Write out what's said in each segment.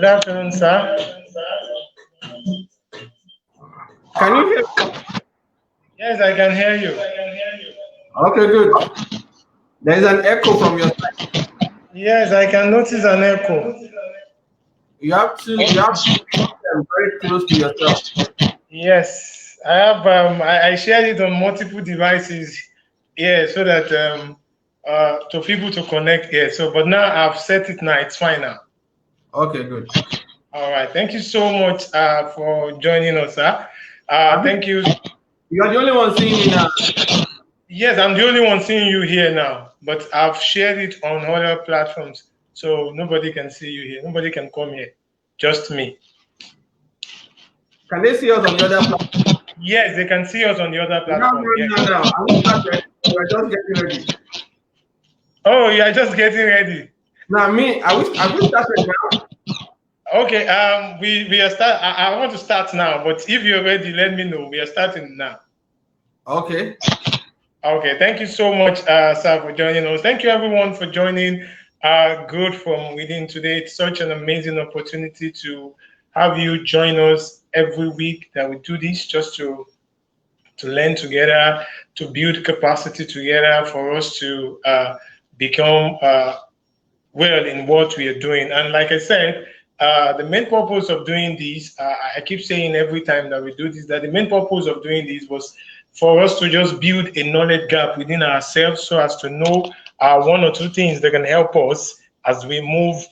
Good afternoon, sir. Can you hear? Yes, I can hear you. Okay, good. There's an echo from your side. Yes, I can notice an echo. You have to put them very close to yourself. Yes, I have. I shared it on multiple devices. Yeah, so that to people to connect. Yeah. So, but now I've set it now. It's fine now. Okay, good. All right. Thank you so much for joining us, sir. Have you, Thank you. you are the only one seeing me now. Yes, I'm the only one seeing you here now, but I've shared it on other platforms, so nobody can see you here. Nobody can come here. Just me. Can they see us on the other platform? Yes, they can see us on the other We have platform. one Yes. now. Are we started? We're just getting ready. Oh, you are just getting ready. Now, me, are we started now? Okay. We are start. I want to start now, but if you're ready, let me know. We are starting now. Okay. Okay. Thank you so much, sir, for joining us. Thank you, everyone, for joining. Good from within today. It's such an amazing opportunity to have you join us every week that we do this just to learn together, to build capacity together, for us to become well in what we are doing. And like I said, the main purpose of doing this, I keep saying every time that we do this, that the main purpose of doing this was for us to just build a knowledge gap within ourselves so as to know one or two things that can help us as we move,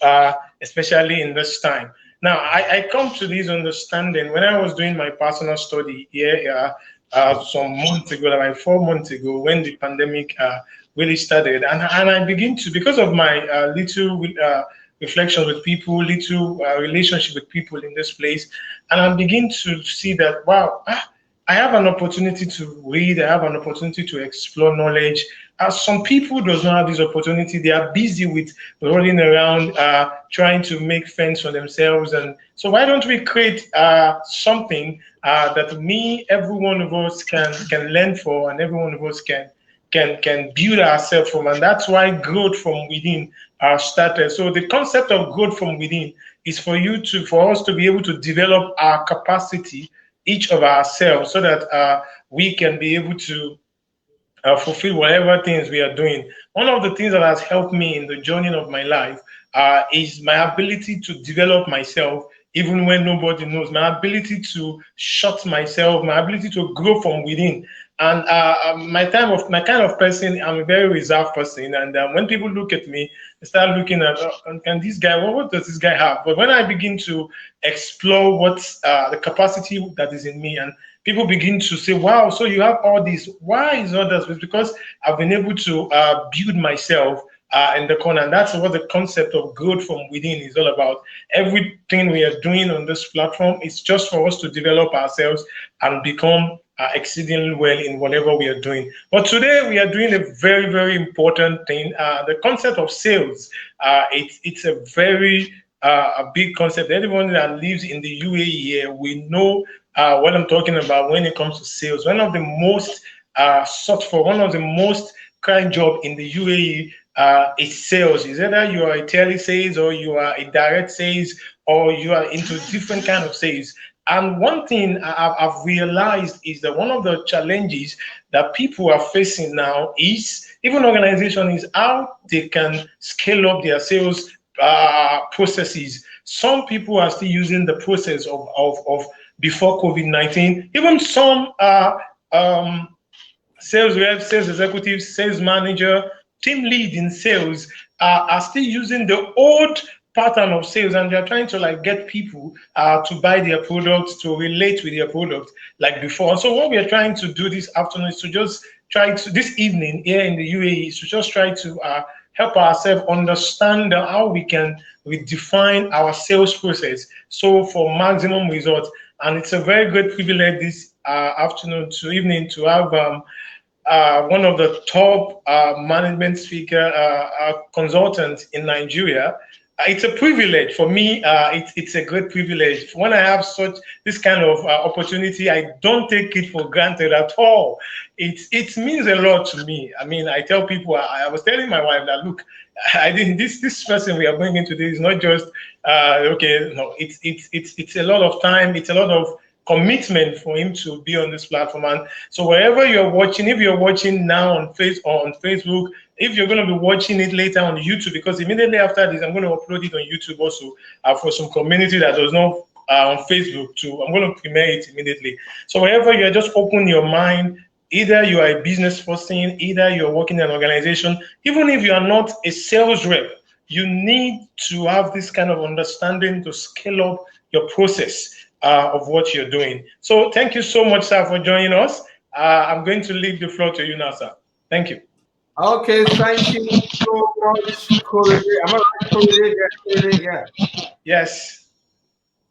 especially in this time. Now, I come to this understanding when I was doing my personal study here some months ago, like 4 months ago, when the pandemic really started. And I begin to, because of my little reflection with people, little relationship with people in this place, and I begin to see that, wow, I have an opportunity to read, I have an opportunity to explore knowledge. Some people does not have this opportunity. They are busy with running around, trying to make friends for themselves. And so why don't we create something that every one of us can learn for, and every one of us can build ourselves from, and that's why growth from within started. So the concept of growth from within is for us to be able to develop our capacity, each of ourselves, so that we can be able to fulfill whatever things we are doing. One of the things that has helped me in the journey of my life is my ability to develop myself even when nobody knows, my ability to shut myself, my ability to grow from within. And my kind of person, I'm a very reserved person. And when people look at me, they start looking at, can this guy, what does this guy have? But when I begin to explore what's the capacity that is in me, and people begin to say, wow, so you have all this. Why is all this? It's because I've been able to build myself in the corner. And that's what the concept of growth from within is all about. Everything we are doing on this platform is just for us to develop ourselves and become exceedingly well in whatever we are doing. But today we are doing a very, very important thing. The concept of sales. It's a very a big concept. Anyone that lives in the UAE here, we know what I'm talking about when it comes to sales. One of the most sought for, one of the most kind job in the UAE is sales. Is either you are a tele sales, or you are a direct sales, or you are into different kind of sales. And one thing I've realized is that one of the challenges that people are facing now is, even organization, is how they can scale up their sales processes. Some people are still using the process of before COVID-19. Even some sales reps, sales executives, sales manager, team lead in sales are still using the old pattern of sales, and they're trying to like get people to buy their products, to relate with their products like before. So what we are trying to do this afternoon is to just try to, this evening here in the UAE, is to just try to help ourselves understand how we can redefine our sales process so for maximum results. And it's a very great privilege this afternoon to evening to have one of the top management speaker consultants in Nigeria. it's a privilege for me. It's a great privilege when I have such this kind of opportunity. I don't take it for granted at all. It means a lot to me. I mean, I tell people. I was telling my wife that look, I didn't. This person we are bringing today is not just okay. No, it's a lot of time. It's a lot of commitment for him to be on this platform. And so wherever you're watching, if you're watching now on Facebook, if you're going to be watching it later on YouTube, because immediately after this, I'm going to upload it on YouTube also for some community that does not on Facebook too. I'm going to premiere it immediately. So wherever you're, just open your mind. Either you are a business person, either you're working in an organization, even if you are not a sales rep, you need to have this kind of understanding to scale up your process of what you're doing. So thank you so much, sir, for joining us. I'm going to leave the floor to you now, sir. Thank you. Okay, thank you so much, Corey. Am I right, Corey? Yeah. Yes.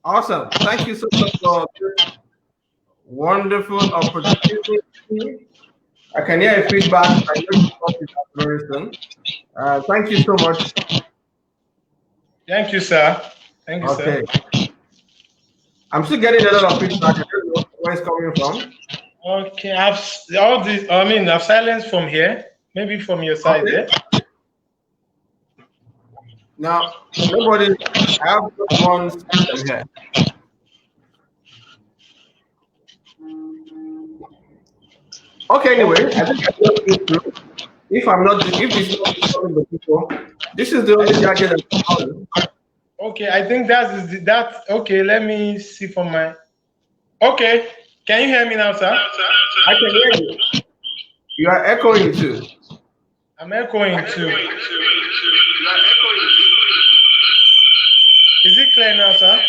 Awesome. Thank you so much for this wonderful opportunity. I can hear a feedback. I know you got it very soon. Thank you so much. Thank you, sir. Thank you, okay. Sir. I'm still getting a lot of feedback. I don't know where it's coming from. Okay, I've silenced from here. Maybe from your side there. Now, nobody. I have just one system here. Okay, anyway, I think I just go through. If it's not disturbing the people, this is the only gadget that's on. Okay, I think that. Okay, let me see from my. Okay, can you hear me now, sir? I can hear you. You are echoing too. I'm echoing too. Is it clear now, sir?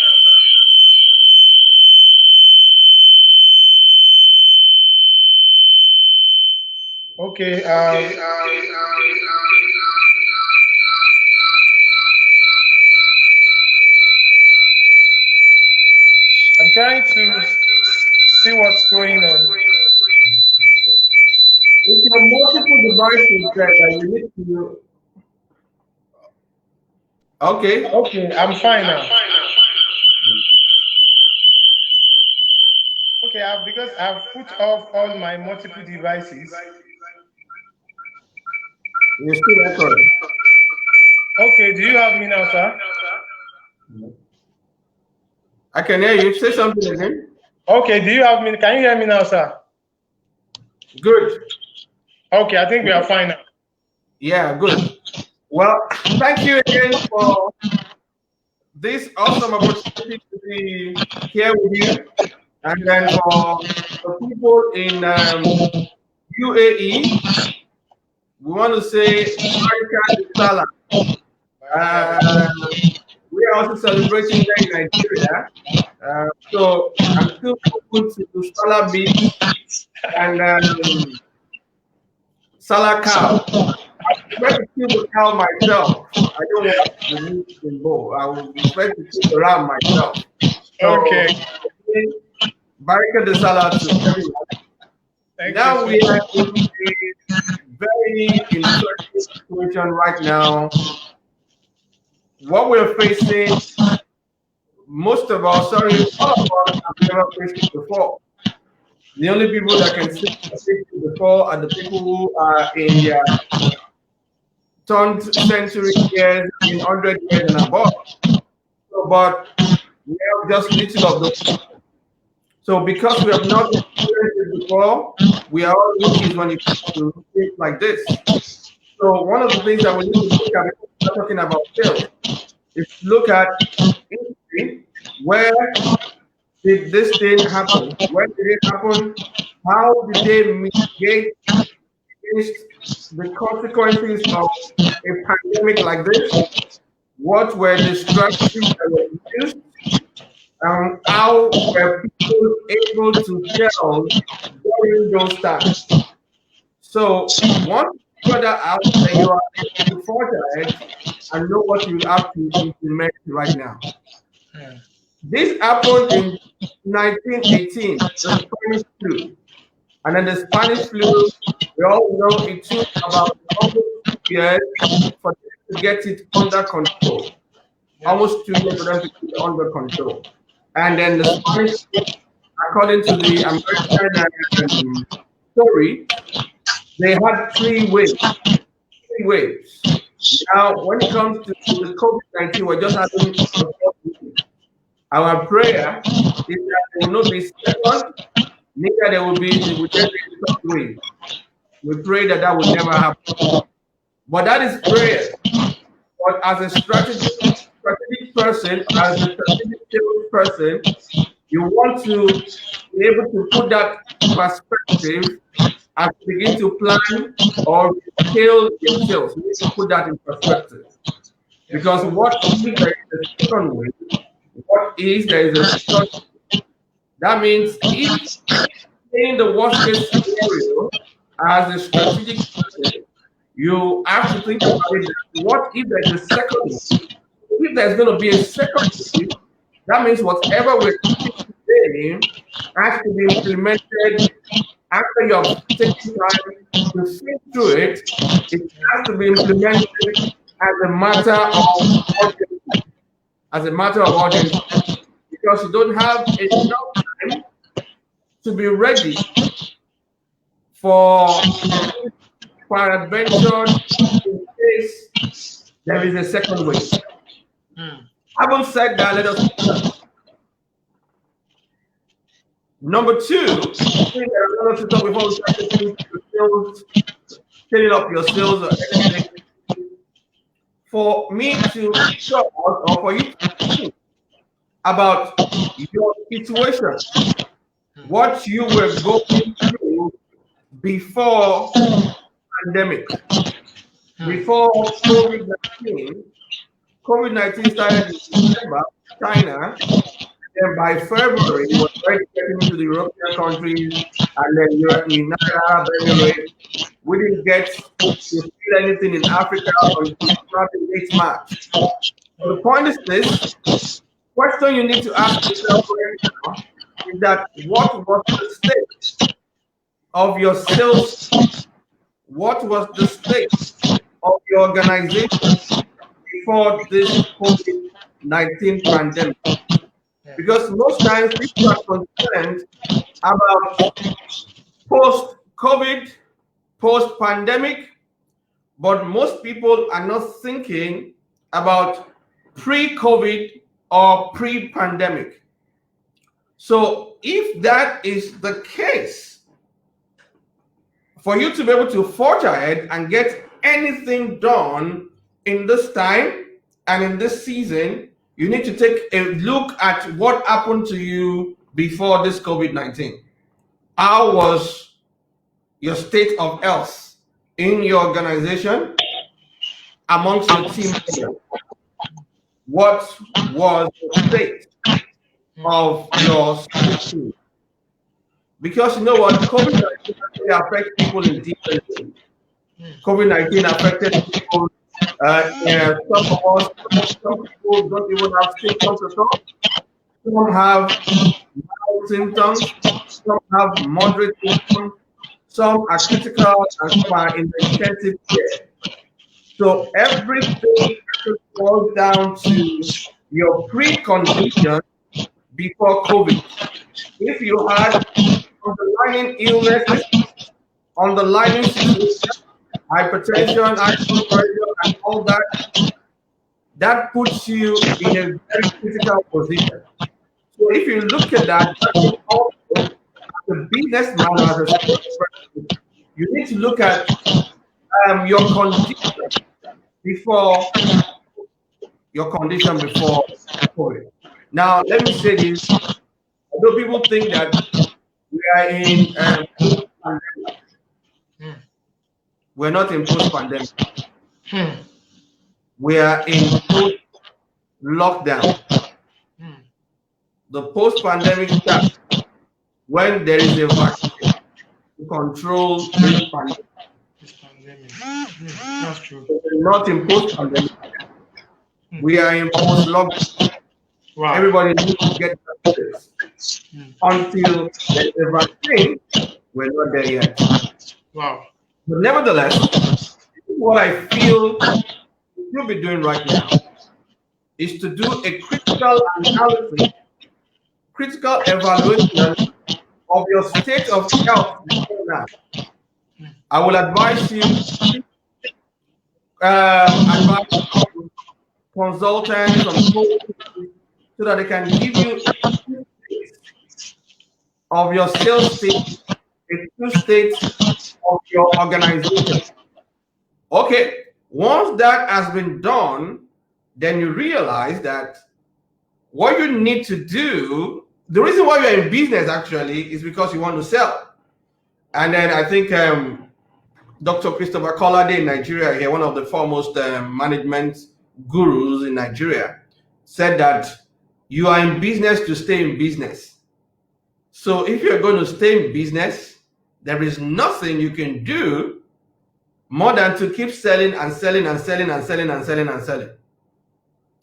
Okay. I'm trying to see what's going on. If you have multiple devices that you need to. Okay. Okay, I'm fine now. Okay, because I've put off all my multiple devices. You're still echoing. Okay, do you have me now, sir? I can hear you. Say something again. Okay, do you have me? Can you hear me now, sir? Good. Okay, I think we are fine now. Yeah, good. Well, thank you again for this awesome opportunity to be here with you. And then for the people in UAE, we want to say Salah. We are also celebrating there in Nigeria. So I'm still open to Salah beef and Salah cow. I prefer to kill the cow myself. I don't want the meat in bowl. I would prefer to kill the ram myself. So, okay. Barika de Salah to everyone. Now we are in a very interesting situation right now. What we're facing, most of us, all of us have never faced it before. The only people that can see it before are the people who are in their turned century years, in 100 years and above. So, but we have just little of those. So because we have not experienced it before, we are all rookies when it comes to things like this. So one of the things that we need to look at when we're talking about sales is look at history. Where did this thing happen? When did it happen? How did they mitigate against the consequences of a pandemic like this? What were the strategies that were used? How were people able to sell during those times? So once you figure that out, then you are able to forge ahead and know what you have to implement right now. This happened in 1918, the Spanish flu. And then the Spanish flu, we all know it took about almost 2 years for them to get it under control. almost 2 years for them to keep it under control. And then the Spanish, according to the American story, they had 3 waves. 3 waves. Now, when it comes to the COVID-19, we're just having the first wave. Our prayer is that there will not be second, neither there will be a third wave. We pray that that will never happen. But that is prayer. But as a strategic person, as a strategic sales person, you want to be able to put that perspective as you begin to plan or scale your sales. You need to put that in perspective. Because what if there is a second wave? What if there is a second wave? That means if in the worst case scenario as a strategic person, you have to think about it. What if there's a second wave? If there's going to be a second wave, that means whatever we're doing today has to be implemented after you have taken time to think through it. It has to be implemented as a matter of urgency. As a matter of urgency. Because you don't have enough time to be ready for adventure in case there is a second wave. Having said that, let us number 2, before we start scaling up your sales or anything, for me to show or for you to think about your situation, what you were going through before pandemic, before COVID-19. COVID-19 started in December, China, and by February, it was already getting into the European countries, and then United Arab Emirates. We didn't get to feel anything in Africa until probably late March. So the point is this: question you need to ask yourself right now is that what was the state of your sales? What was the state of your organization before this COVID-19 pandemic? Because most times people are concerned about post-COVID, post-pandemic, but most people are not thinking about pre-COVID or pre-pandemic. So if that is the case, for you to be able to forge ahead and get anything done in this time and in this season, you need to take a look at what happened to you before this COVID-19. How was your state of health in your organization, amongst your team members? What was the state of your team? Because you know what, COVID-19 actually affects people in different ways. COVID-19 affected people. Some people don't even have symptoms at all. Some have mild symptoms. Some have moderate symptoms. Some are critical, and some are in the intensive care. So everything boils down to your precondition before COVID. If you had underlying illnesses, underlying situation, hypertension, high blood pressure, and all that, that puts you in a very critical position. So if you look at that, also, as a businessman, as a salesperson, you need to look at your condition before COVID. Now, let me say this. Although people think that we are in post-pandemic, we're not in post-pandemic. We are in post-lockdown. The post-pandemic starts when there is a vaccine to control this pandemic. That's true. So we're not in post-pandemic. We are in post-lockdown. Wow. Everybody needs to get this. Until there's a vaccine, we're not there yet. Wow. But nevertheless, this is what I feel you'll be doing right now. is to do a critical analysis, critical evaluation of your state of health now. I will advise you, advise consultants from coaches so that they can give you of your sales state, a two states of your organization. Okay, once that has been done, then you realize that what you need to do, the reason why you're in business actually is because you want to sell. And then I think Dr. Christopher Collade in Nigeria here, one of the foremost management gurus in Nigeria, said that you are in business to stay in business. So if you're going to stay in business, there is nothing you can do more than to keep selling and selling and selling and selling and selling and selling.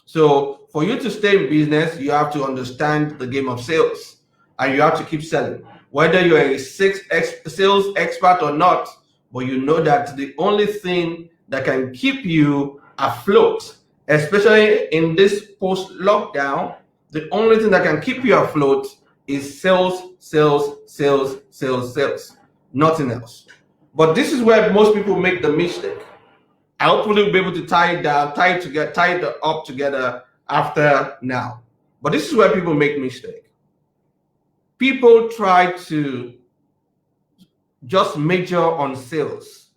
So for you to stay in business, you have to understand the game of sales and you have to keep selling. Whether you're a sales expert or not, but you know that the only thing that can keep you afloat, especially in this post-lockdown, the only thing that can keep you afloat is sales, sales, sales, sales, sales, nothing else. But this is where most people make the mistake. I hopefully will be able to tie it down, tie it up together after now. But this is where people make mistake. People try to just major on sales.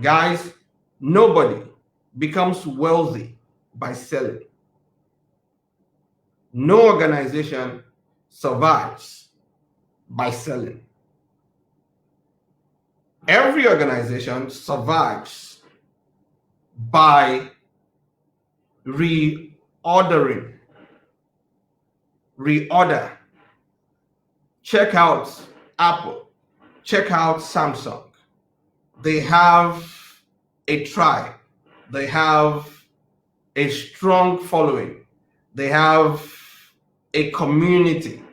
Guys, nobody becomes wealthy by selling. No organization survives by selling. Every organization survives by reordering. Reorder. Check out Apple. Check out Samsung. They have a tribe. They have a strong following. They have a community.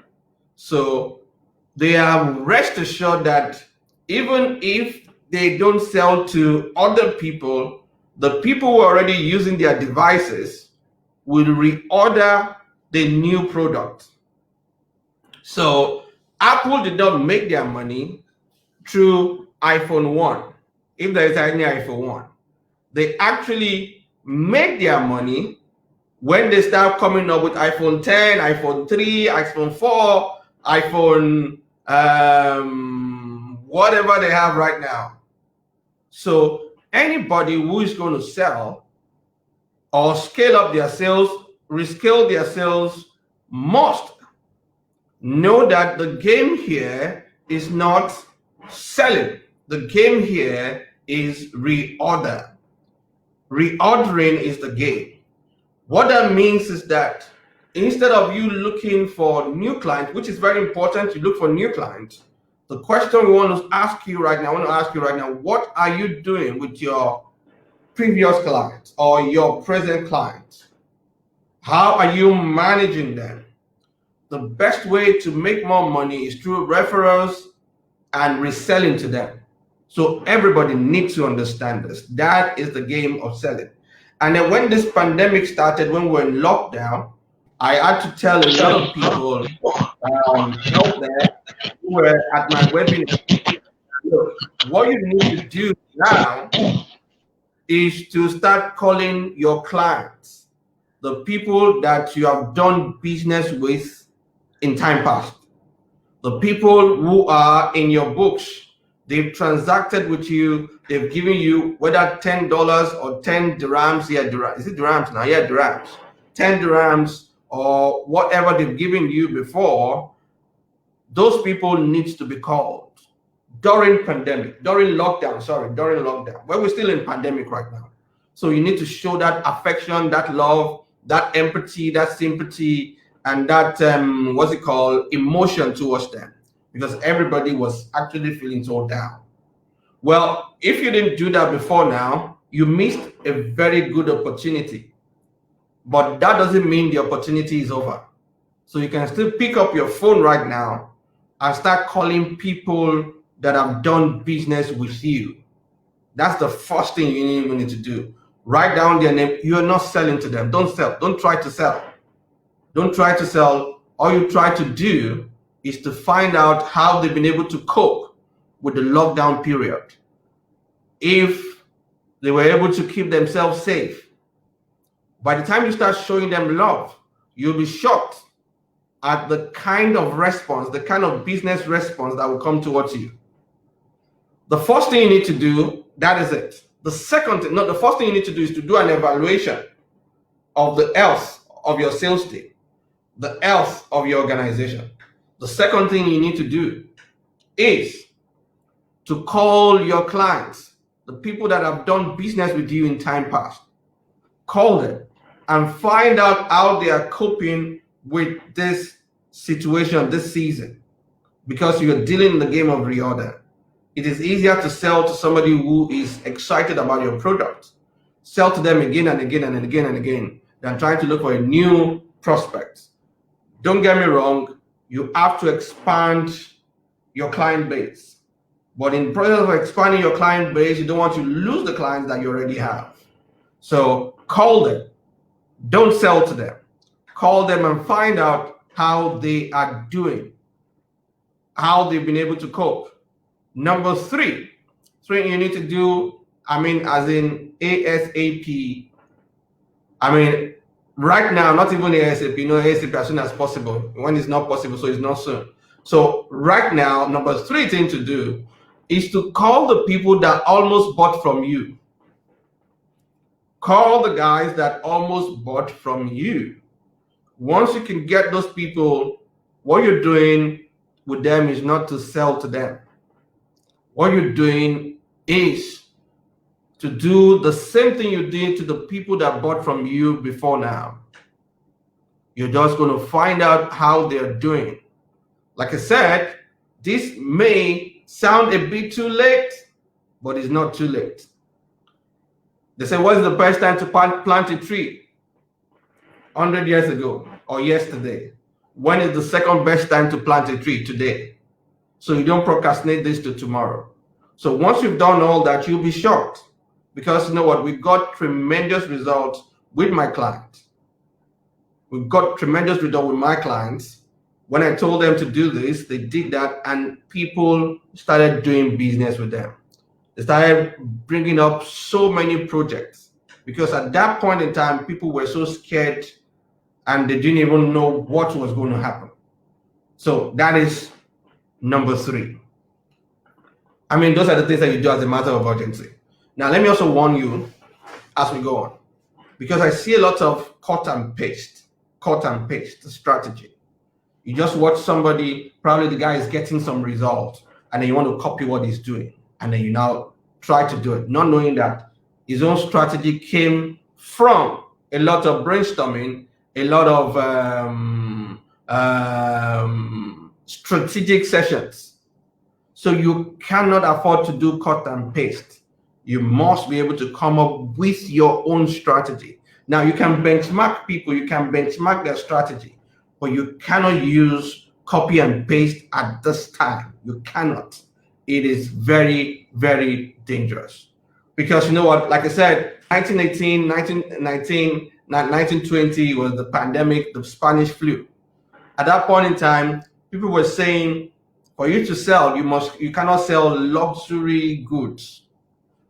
So they are rest assured that even if they don't sell to other people, the people who are already using their devices will reorder the new product. So Apple did not make their money through iPhone 1, if there is any iPhone 1. They actually made their money when they start coming up with iPhone 10, iPhone 3, iPhone 4, iPhone whatever they have right now. So anybody who is going to sell or scale up their sales, rescale their sales, must know that the game here is not selling. The game here is reorder. Reordering is the game. What that means is that instead of you looking for new clients, which is very important, you look for new clients. The question we want to ask you right now, what are you doing with your previous clients or your present clients? How are you managing them? The best way to make more money is through referrals and reselling to them. So everybody needs to understand this. That is the game of selling. And then when this pandemic started, when we were in lockdown, I had to tell a lot of people out there who were at my webinar, look, what you need to do now is to start calling your clients, the people that you have done business with in time past, the people who are in your books. They've transacted with you. They've given you whether $10 or 10 dirhams. Yeah, is it dirhams now? Yeah, dirhams. 10 dirhams or whatever they've given you before. Those people needs to be called during lockdown. Well, we're still in pandemic right now. So you need to show that affection, that love, that empathy, that sympathy, and that emotion towards them. Because everybody was actually feeling so down. Well, if you didn't do that before now, you missed a very good opportunity. But that doesn't mean the opportunity is over. So you can still pick up your phone right now and start calling people that have done business with you. That's the first thing you need to do. write down their name. You're not selling to them. Don't sell. Don't try to sell. Don't try to sell. All you try to do is to find out how they've been able to cope with the lockdown period. If they were able to keep themselves safe, by the time you start showing them love, you'll be shocked at the kind of response, the kind of business response that will come towards you. The first thing you need to do, that is it. The second thing, no, the first thing you need to do is to do an evaluation of the health of your sales team, the health of your organization. The second thing you need to do is to call your clients, the people that have done business with you in time past. Call them and find out how they are coping with this situation, this season, because you're dealing in the game of reorder. It is easier to sell to somebody who is excited about your product. Sell to them again and again and again and again than trying to look for a new prospect. Don't get me wrong, you have to expand your client base. But in the process of expanding your client base, you don't want to lose the clients that you already have. So call them. Don't sell to them. Call them and find out how they are doing, how they've been able to cope. Number three you need to do, as in ASAP. Right now, not even ASAP, ASAP as soon as possible. When it's not possible, so it's not soon. So right now, number 3 thing to do is to call the people that almost bought from you. Call the guys that almost bought from you. Once you can get those people, what you're doing with them is not to sell to them. What you're doing is to do the same thing you did to the people that bought from you before now. You're just going to find out how they're doing. Like I said, this may sound a bit too late, but it's not too late. They say, what is the best time to plant a tree? 100 years ago or yesterday. When is the second best time to plant a tree? Today. So you don't procrastinate this to tomorrow. So once you've done all that, you'll be shocked. Because you know what? We got tremendous results with my clients. We've got tremendous results with my clients. When I told them to do this, they did that, and people started doing business with them. They started bringing up so many projects, because at that point in time, people were so scared and they didn't even know what was going to happen. So that is number 3. Those are the things that you do as a matter of urgency. Now, let me also warn you as we go on, because I see a lot of cut and paste strategy. You just watch somebody, probably the guy is getting some result, and then you want to copy what he's doing, and then you now try to do it, not knowing that his own strategy came from a lot of brainstorming, a lot of strategic sessions. So you cannot afford to do cut and paste. You must be able to come up with your own strategy. Now, you can benchmark people, you can benchmark their strategy, but you cannot use copy and paste at this time. You cannot. It is very, very dangerous. Because you know what, like I said, 1918, 1919, 1920 was the pandemic, the Spanish flu. At that point in time, people were saying, for you to sell, you cannot sell luxury goods.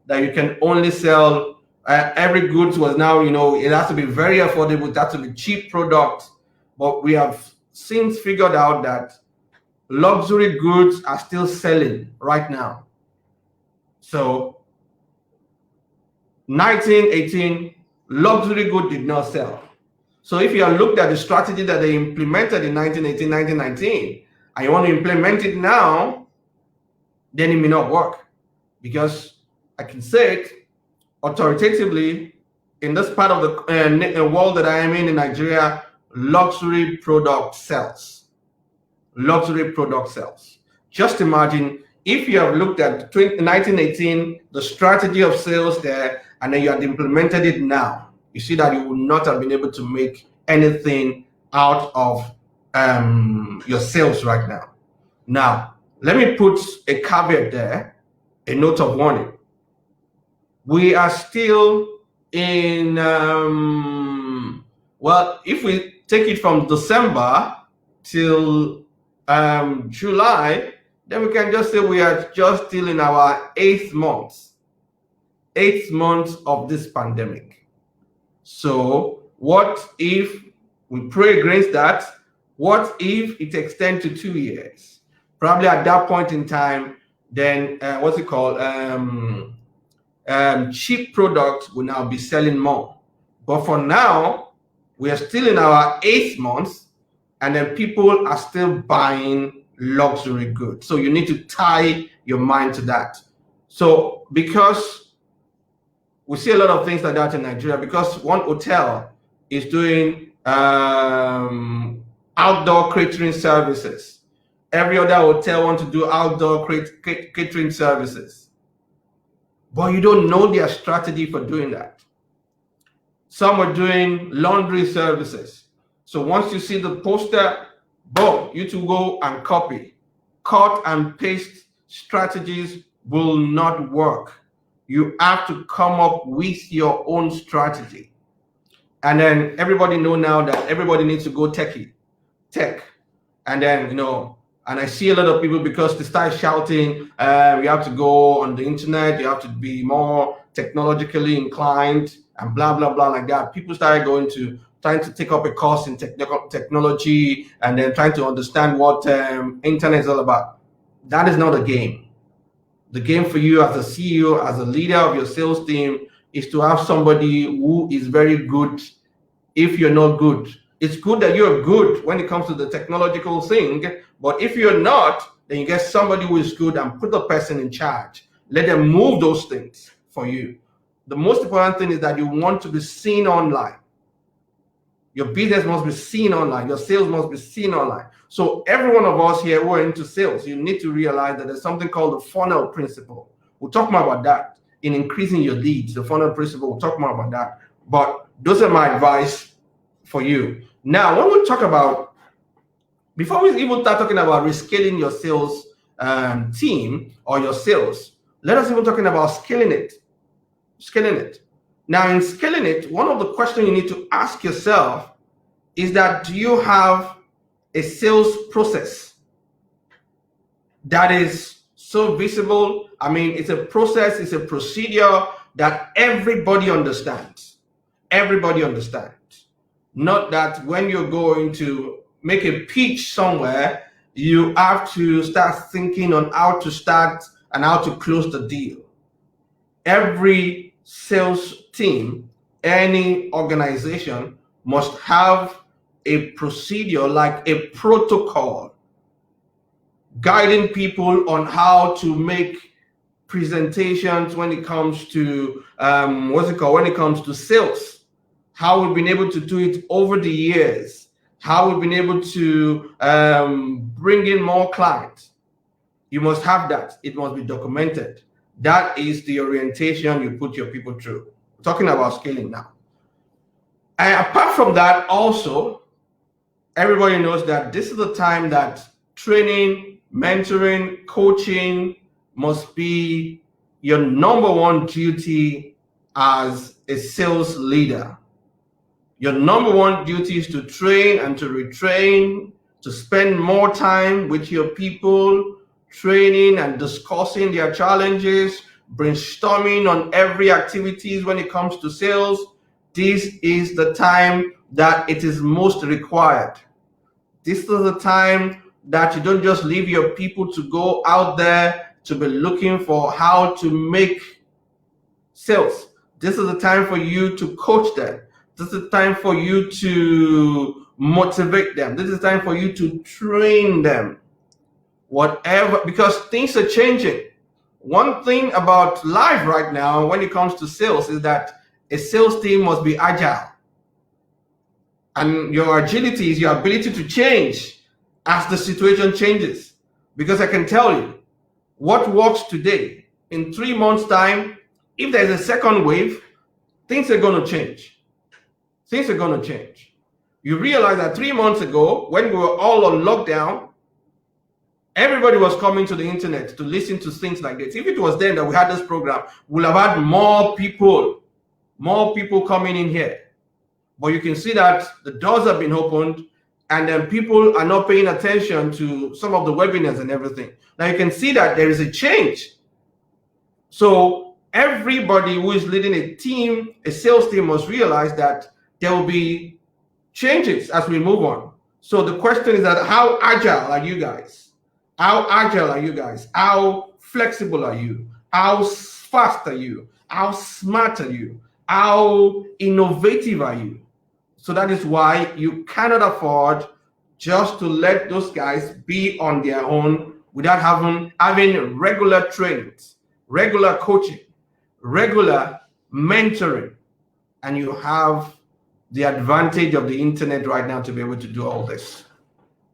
That you can only sell, every goods was now, it has to be very affordable, it has to be cheap product. But we have since figured out that luxury goods are still selling right now. So 1918, luxury good did not sell. So if you have looked at the strategy that they implemented in 1918, 1919, and you want to implement it now, then it may not work. Because I can say it authoritatively, in this part of the world that I am in Nigeria, luxury product sells. Luxury product sells. Just imagine if you have looked at 1918, the strategy of sales there, and then you had implemented it now, you see that you would not have been able to make anything out of your sales right now. Now, let me put a caveat there, a note of warning. We are still in well, if we take it from December till July, then we can just say we are just still in our 8th month of this pandemic. So what if we pray against that? What if it extends to 2 years? Probably at that point in time, then what's it called? Cheap products will now be selling more. But for now, we are still in our 8th month, and then people are still buying luxury goods. So you need to tie your mind to that. So because we see a lot of things like that in Nigeria, because one hotel is doing outdoor catering services. Every other hotel wants to do outdoor catering services. But you don't know their strategy for doing that. Some are doing laundry services. So once you see the poster, boom, you to go and copy. Cut and paste strategies will not work. You have to come up with your own strategy. And then everybody know now that everybody needs to go tech. And then, and I see a lot of people, because they start shouting, you have to go on the internet, you have to be more technologically inclined and blah, blah, blah, like that. People started trying to take up a course in technology and then trying to understand what internet is all about. That is not a game. The game for you as a CEO, as a leader of your sales team, is to have somebody who is very good. If you're not good, it's good that you're good when it comes to the technological thing, but if you're not, then you get somebody who is good and put the person in charge. Let them move those things for you. The most important thing is that you want to be seen online. Your business must be seen online. Your sales must be seen online. So every one of us here who are into sales, you need to realize that there's something called the funnel principle. We'll talk more about that in increasing your leads. The funnel principle, we'll talk more about that. But those are my advice for you. Now, when we talk about, before we even start talking about rescaling your sales team or your sales, let us even talking about scaling it. Now, in scaling it, one of the questions you need to ask yourself is that, do you have a sales process that is so visible? I mean, it's a process, it's a procedure that everybody understands. Everybody understands. Not that when you're going to make a pitch somewhere, you have to start thinking on how to start and how to close the deal. Every sales team, any organization must have a procedure, like a protocol, guiding people on how to make presentations when it comes to when it comes to sales. How we've been able to do it over the years, how we've been able to bring in more clients. You must have that. It must be documented. That is the orientation you put your people through. We're talking about scaling now. And apart from that, also, everybody knows that this is the time that training, mentoring, coaching must be your number one duty as a sales leader. Your number one duty is to train and to retrain, to spend more time with your people, training and discussing their challenges, brainstorming on every activities when it comes to sales. This is the time that it is most required. This is the time that you don't just leave your people to go out there to be looking for how to make sales. This is the time for you to coach them. This is the time for you to motivate them. This is the time for you to train them. Whatever, because things are changing. One thing about life right now when it comes to sales is that a sales team must be agile. And your agility is your ability to change as the situation changes. Because I can tell you, what works today, in 3 months' time, if there's a second wave, things are going to change. Things are going to change. You realize that 3 months ago, when we were all on lockdown, everybody was coming to the internet to listen to things like this. If it was then that we had this program, we'll have had more people more people coming in here. But you can see that the doors have been opened, and then people are not paying attention to some of the webinars and everything. Now you can see that there is a change. So everybody who is leading a team, a sales team, must realize that there will be changes as we move on. So the question is that how agile are you guys? How agile are you guys? How flexible are you? How fast are you? How smart are you? How innovative are you? So that is why you cannot afford just to let those guys be on their own without having regular trainings, regular coaching, regular mentoring, and you have the advantage of the internet right now to be able to do all this.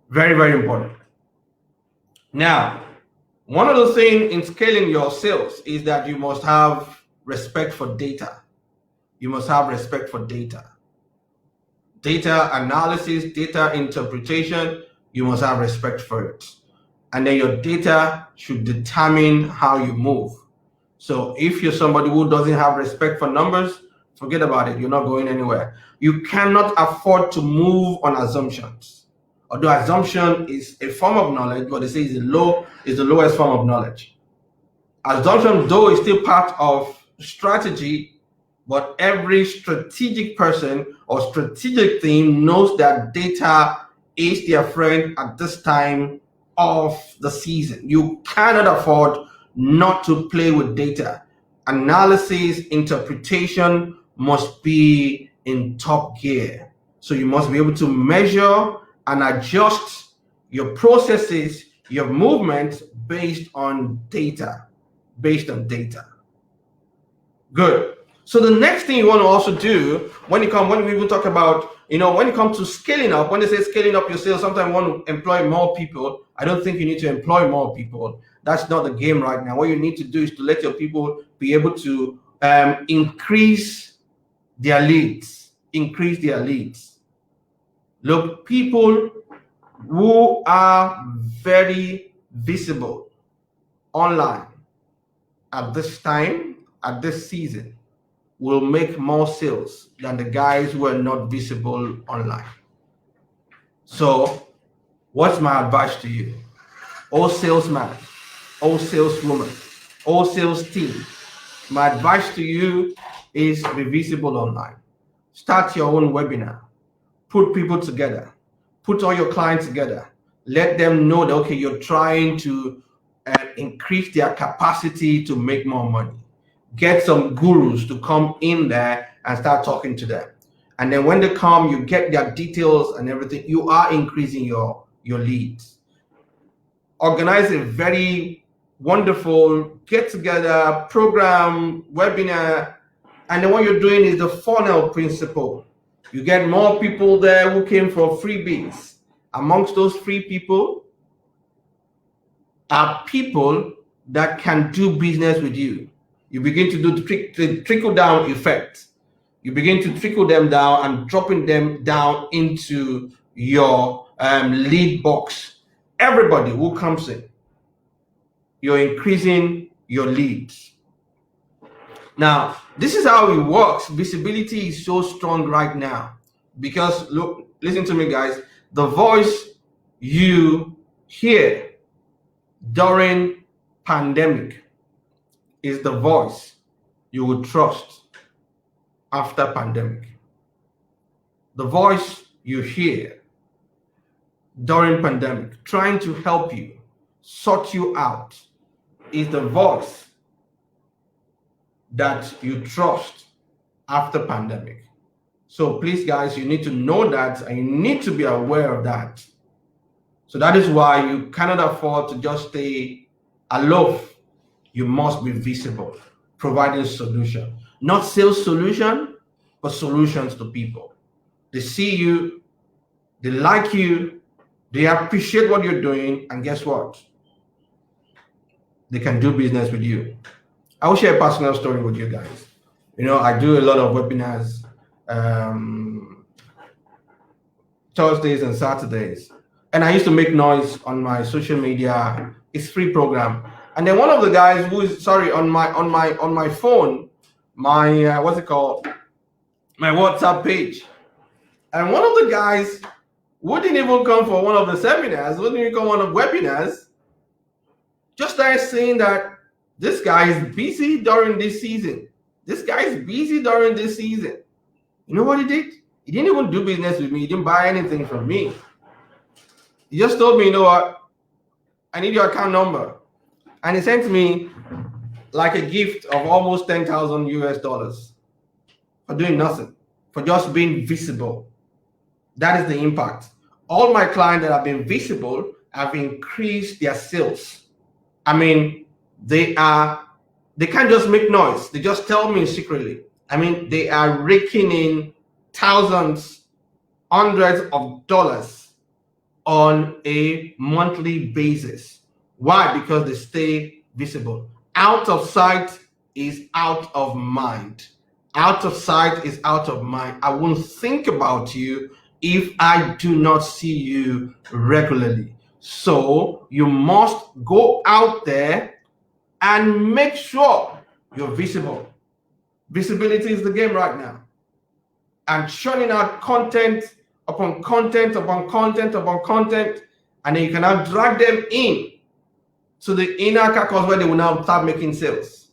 Very, very important. Now, one of the things in scaling your sales is that you must have respect for data. You must have respect for data. Data analysis, data interpretation, you must have respect for it. And then your data should determine how you move. So if you're somebody who doesn't have respect for numbers, forget about it. You're not going anywhere. You cannot afford to move on assumptions. Although assumption is a form of knowledge, but they say is the lowest form of knowledge. Assumption, though, is still part of strategy, but every strategic person or strategic team knows that data is their friend at this time of the season. You cannot afford not to play with data. Analysis, interpretation must be in top gear. So you must be able to measure and adjust your processes, your movements based on data. Good. So the next thing you want to also do when we even talk about, when it comes to scaling up, when they say scaling up your sales, sometimes you want to employ more people. I don't think you need to employ more people. That's not the game right now. What you need to do is to let your people be able to increase their leads. Look, people who are very visible online at this time, at this season, will make more sales than the guys who are not visible online. So what's my advice to you? All salesman, all saleswoman, all sales team, my advice to you is be visible online. Start your own webinar. Put people together. Put all your clients together. Let them know that, okay, you're trying to increase their capacity to make more money. Get some gurus to come in there and start talking to them. And then when they come, you get their details and everything. You are increasing your leads. Organize a very wonderful get-together program, webinar. And then what you're doing is the funnel principle. You get more people there who came for freebies. Amongst those free people are people that can do business with you. You begin to do the trickle-down effect. You begin to trickle them down and dropping them down into your lead box. Everybody who comes in, you're increasing your leads. Now, this is how it works. Visibility is so strong right now because, look, listen to me, guys. The voice you hear during pandemic is the voice you will trust after pandemic. The voice you hear during pandemic trying to help you, sort you out, is the voice that you trust after pandemic. So please, guys, you need to know that and you need to be aware of that. So that is why you cannot afford to just stay aloof. You must be visible, providing solution. Not sales solution, but solutions to people. They see you, they like you, they appreciate what you're doing, and guess what? They can do business with you. I will share a personal story with you guys. I do a lot of webinars Thursdays and Saturdays. And I used to make noise on my social media. It's free program. And then one of the guys who is on my phone my what's it called? My WhatsApp page. And one of the guys wouldn't even come for one of the seminars, wouldn't even come on the webinars, just started saying that this guy is busy during this season. This guy is busy during this season. You know what he did? He didn't even do business with me. He didn't buy anything from me. He just told me, you know what? I need your account number. And he sent me like a gift of almost 10,000 US dollars for doing nothing, for just being visible. That is the impact. All my clients that have been visible have increased their sales. I mean, they can't just make noise. They just tell me secretly. I mean, they are raking in thousands, hundreds of dollars on a monthly basis. Why? Because they stay visible. Out of sight is out of mind. Out of sight is out of mind. I won't think about you if I do not see you regularly. So you must go out there and make sure you're visible. Visibility is the game right now. And churning out content upon content upon content upon content, and then you can now drag them in to the inner carcass where they will now start making sales.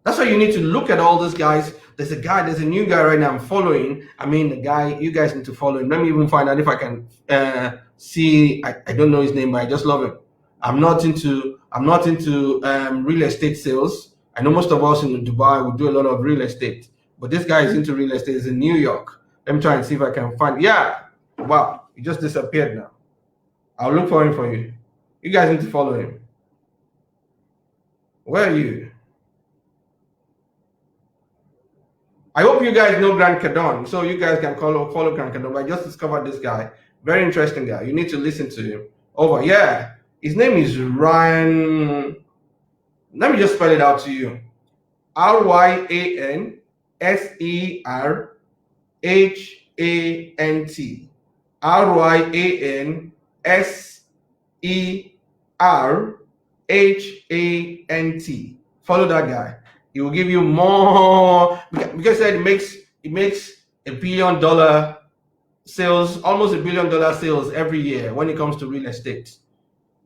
That's why you need to look at all these guys. There's a new guy right now I'm following. I mean, the guy, you guys need to follow him. Let me even find out if I can see. I don't know his name, but I just love him. I'm not into real estate sales. I know most of us in Dubai we do a lot of real estate, but this guy is into real estate. He's in New York. Let me try and see if I can find. Yeah, wow, he just disappeared now. I'll look for him for you. You guys need to follow him. Where are you? I hope you guys know Grant Cardone, so you guys can follow Grant Cardone. But I just discovered this guy, very interesting guy. You need to listen to him. Yeah, his name is Ryan. Let me just spell it out to you. RyanSerhant. RyanSerhant. Follow that guy. He will give you more, because it makes $1 billion sales, almost $1 billion sales every year when it comes to real estate.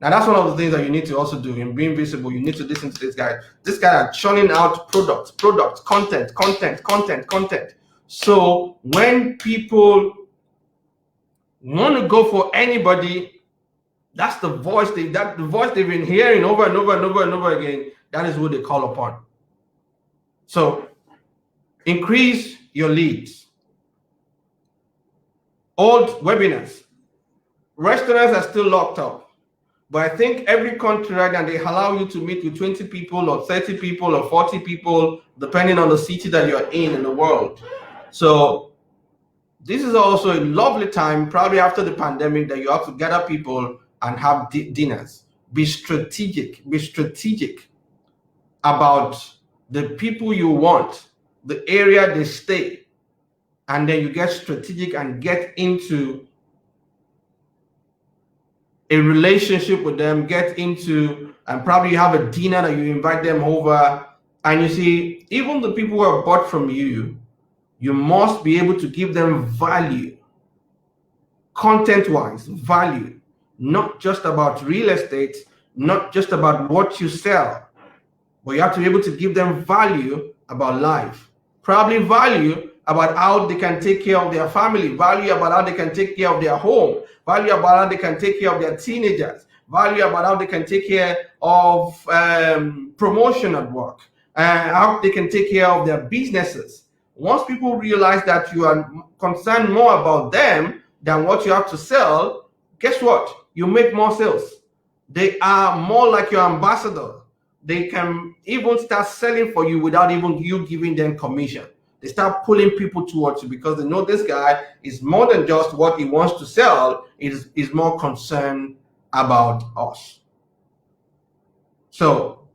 Now that's one of the things that you need to also do in being visible. You need to listen to this guy. This guy is churning out products, content. So when people want to go for anybody, that's the voice they've been hearing over and over again. That is who they call upon. So increase your leads. Old webinars. Restaurants are still locked up, but I think every country right now, they allow you to meet with 20 people or 30 people or 40 people, depending on the city that you're in the world. So this is also a lovely time, probably after the pandemic, that you have to gather people and have dinners. Be strategic about the people you want, the area they stay, and then you get strategic and get into a relationship with them, and probably you have a dinner that you invite them over. And you see, even the people who have bought from you, you must be able to give them value, content-wise, value, not just about real estate, not just about what you sell, but you have to be able to give them value about life, probably value about how they can take care of their family, value about how they can take care of their home, value about how they can take care of their teenagers, value about how they can take care of promotion at work, and how they can take care of their businesses. Once people realize that you are concerned more about them than what you have to sell, guess what? You make more sales. They are more like your ambassador. They can even start selling for you without even you giving them commission. They start pulling people towards you because they know this guy is more than just what he wants to sell. Is more concerned about us. So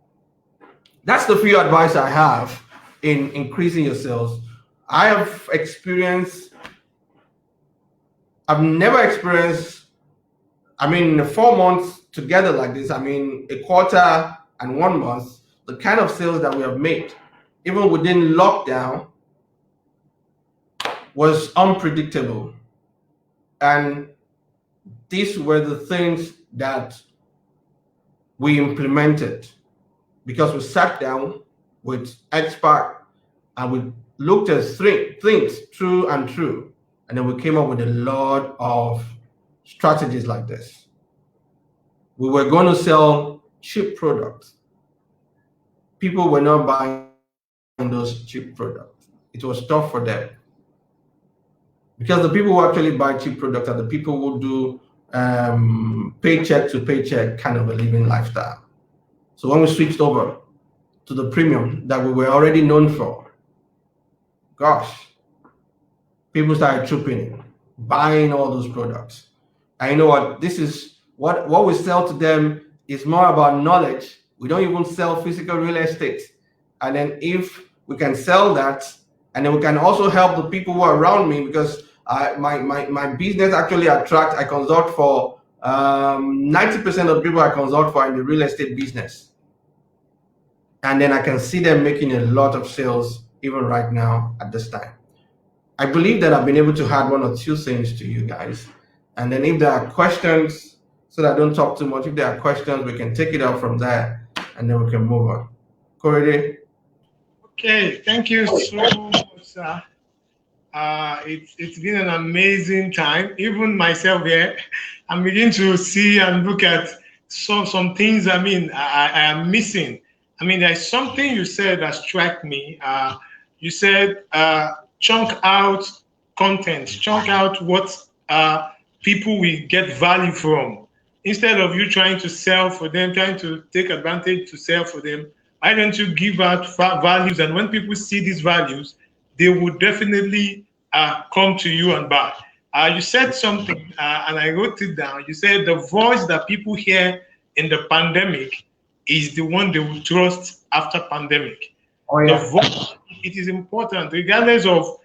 that's the few advice I have in increasing your sales. I've never experienced, 4 months together like this, a quarter and 1 month, the kind of sales that we have made. even within lockdown, was unpredictable. And these were the things that we implemented because we sat down with expert and we looked at things through and through, and then we came up with a lot of strategies like this. We were going to sell cheap products. People were not buying those cheap products. It was tough for them because the people who actually buy cheap products are the people who do paycheck to paycheck kind of a living lifestyle. So when we switched over to the premium that we were already known for, gosh, people started trooping in, buying all those products. And you know what? This is what we sell to them is more about knowledge. We don't even sell physical real estate. And then if we can sell that, and then we can also help the people who are around me because my business actually I consult for 90% of the people I consult for in the real estate business. And then I can see them making a lot of sales even right now at this time. I believe that I've been able to add one or two things to you guys. And then if there are questions, so that I don't talk too much, if there are questions, we can take it out from there and then we can move on. Corey? Okay, thank you so much, sir. It's been an amazing time. Even myself here, I'm beginning to see and look at some things. I mean, I am missing. I mean, there's something you said that struck me. You said chunk out content, chunk out what people will get value from. Instead of you trying to sell for them, trying to take advantage to sell for them, why don't you give out values? And when people see these values, they would definitely come to you and buy. You said something, and I wrote it down. You said the voice that people hear in the pandemic is the one they will trust after pandemic. Oh, yeah. The voice, it is important, regardless of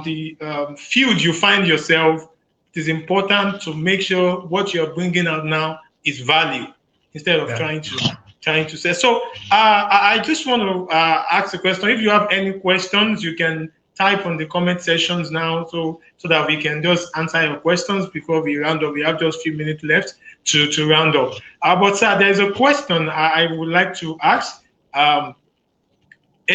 the field you find yourself. It is important to make sure what you're bringing out now is value instead of trying to say. So I just want to ask a question. If you have any questions, you can type on the comment sections now so that we can just answer your questions before we round up. We have just a few minutes left to round up. But sir, there's a question I would like to ask. A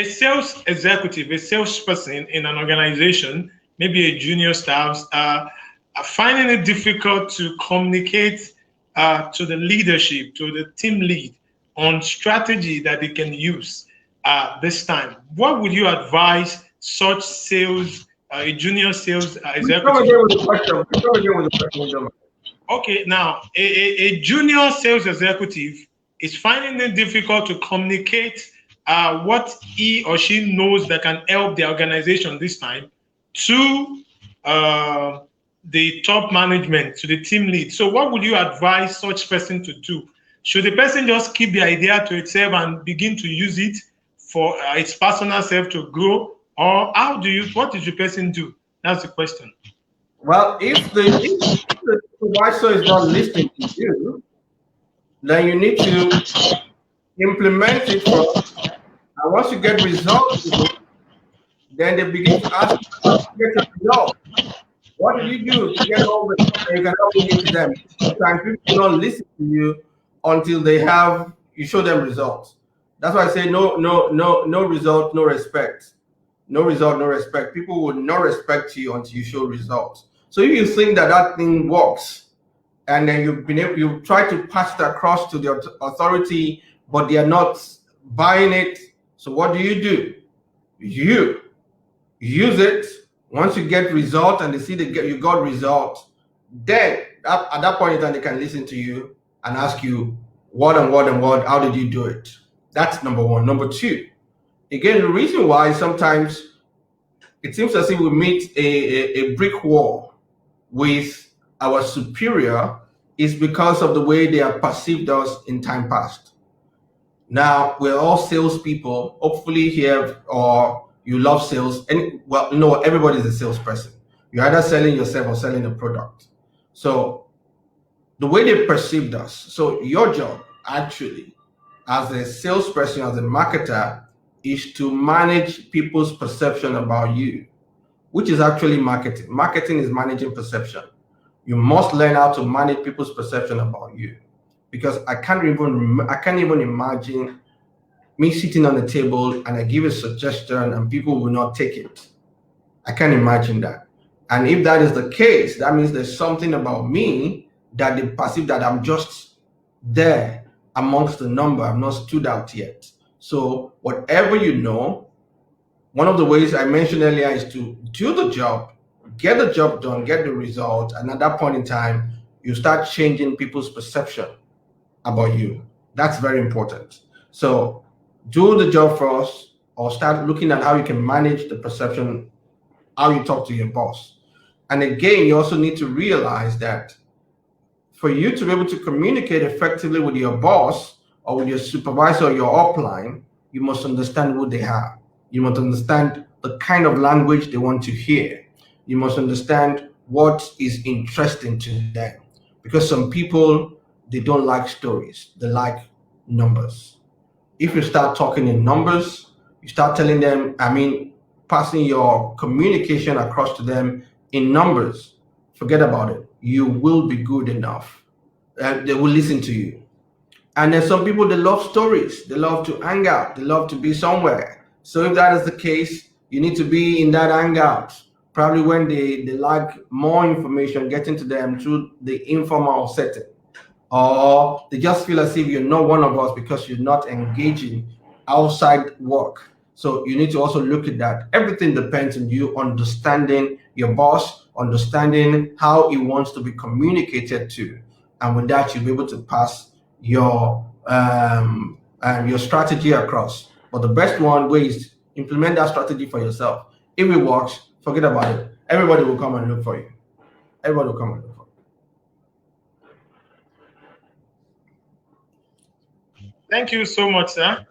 sales executive, a salesperson in an organization, maybe a junior staff, are finding it difficult to communicate to the leadership, to the team lead on strategy that they can use this time. What would you advise such sales, a junior sales executive? Come again with the question. Okay, now a junior sales executive is finding it difficult to communicate what he or she knows that can help the organization this time to the top management, to the team lead. So what would you advise such person to do? Should the person just keep the idea to itself and begin to use it for its personal self to grow? Or what did the person do? That's the question. Well, if the supervisor is not listening to you, then you need to implement it first. And once you get results, then they begin to ask you to get a result. What did you do to get all the stuff that you can help me to them? Sometimes people do not listen to you until you show them results. That's why I say no result, no respect. No result, no respect. People will not respect you until you show results. So if you think that thing works, and then you've tried to pass it across to the authority, but they are not buying it. So what do? You use it. Once you get result and they see you got result, then at that point in time they can listen to you and ask you what, how did you do it? That's number one. Number two, again, the reason why sometimes it seems as if we meet a brick wall with our superior is because of the way they have perceived us in time past. Now, we're all salespeople, hopefully here, or you love sales. And well, no, everybody's a salesperson. You're either selling yourself or selling a product. So the way they perceived us, so your job actually as a salesperson, as a marketer, is to manage people's perception about you, which is actually marketing. Marketing is managing perception. You must learn how to manage people's perception about you, because I can't even imagine me sitting on the table and I give a suggestion and people will not take it. I can't imagine that. And if that is the case, that means there's something about me that they perceive that I'm just there amongst the number. I've not stood out yet. So whatever you know, one of the ways I mentioned earlier is to do the job, get the job done, get the result. And at that point in time, you start changing people's perception about you. That's very important. So do the job first, or start looking at how you can manage the perception, how you talk to your boss. And again, you also need to realize that for you to be able to communicate effectively with your boss or with your supervisor or your upline, you must understand who they are. You must understand the kind of language they want to hear. You must understand what is interesting to them. Because some people, they don't like stories, they like numbers. If you start talking in numbers, you start telling them, passing your communication across to them in numbers, forget about it. You will be good enough. They will listen to you. And then some people, they love stories. They love to hang out. They love to be somewhere. So if that is the case, you need to be in that hangout. Probably when they like more information getting to them through the informal setting. Or they just feel as if you're not one of us because you're not engaging outside work. So you need to also look at that. Everything depends on you understanding your boss, understanding how he wants to be communicated to. And with that, you'll be able to pass your strategy across. But the best way is implement that strategy for yourself. If it works, forget about it. Everybody will come and look for you. Everybody will come and look for you. Thank you so much, sir.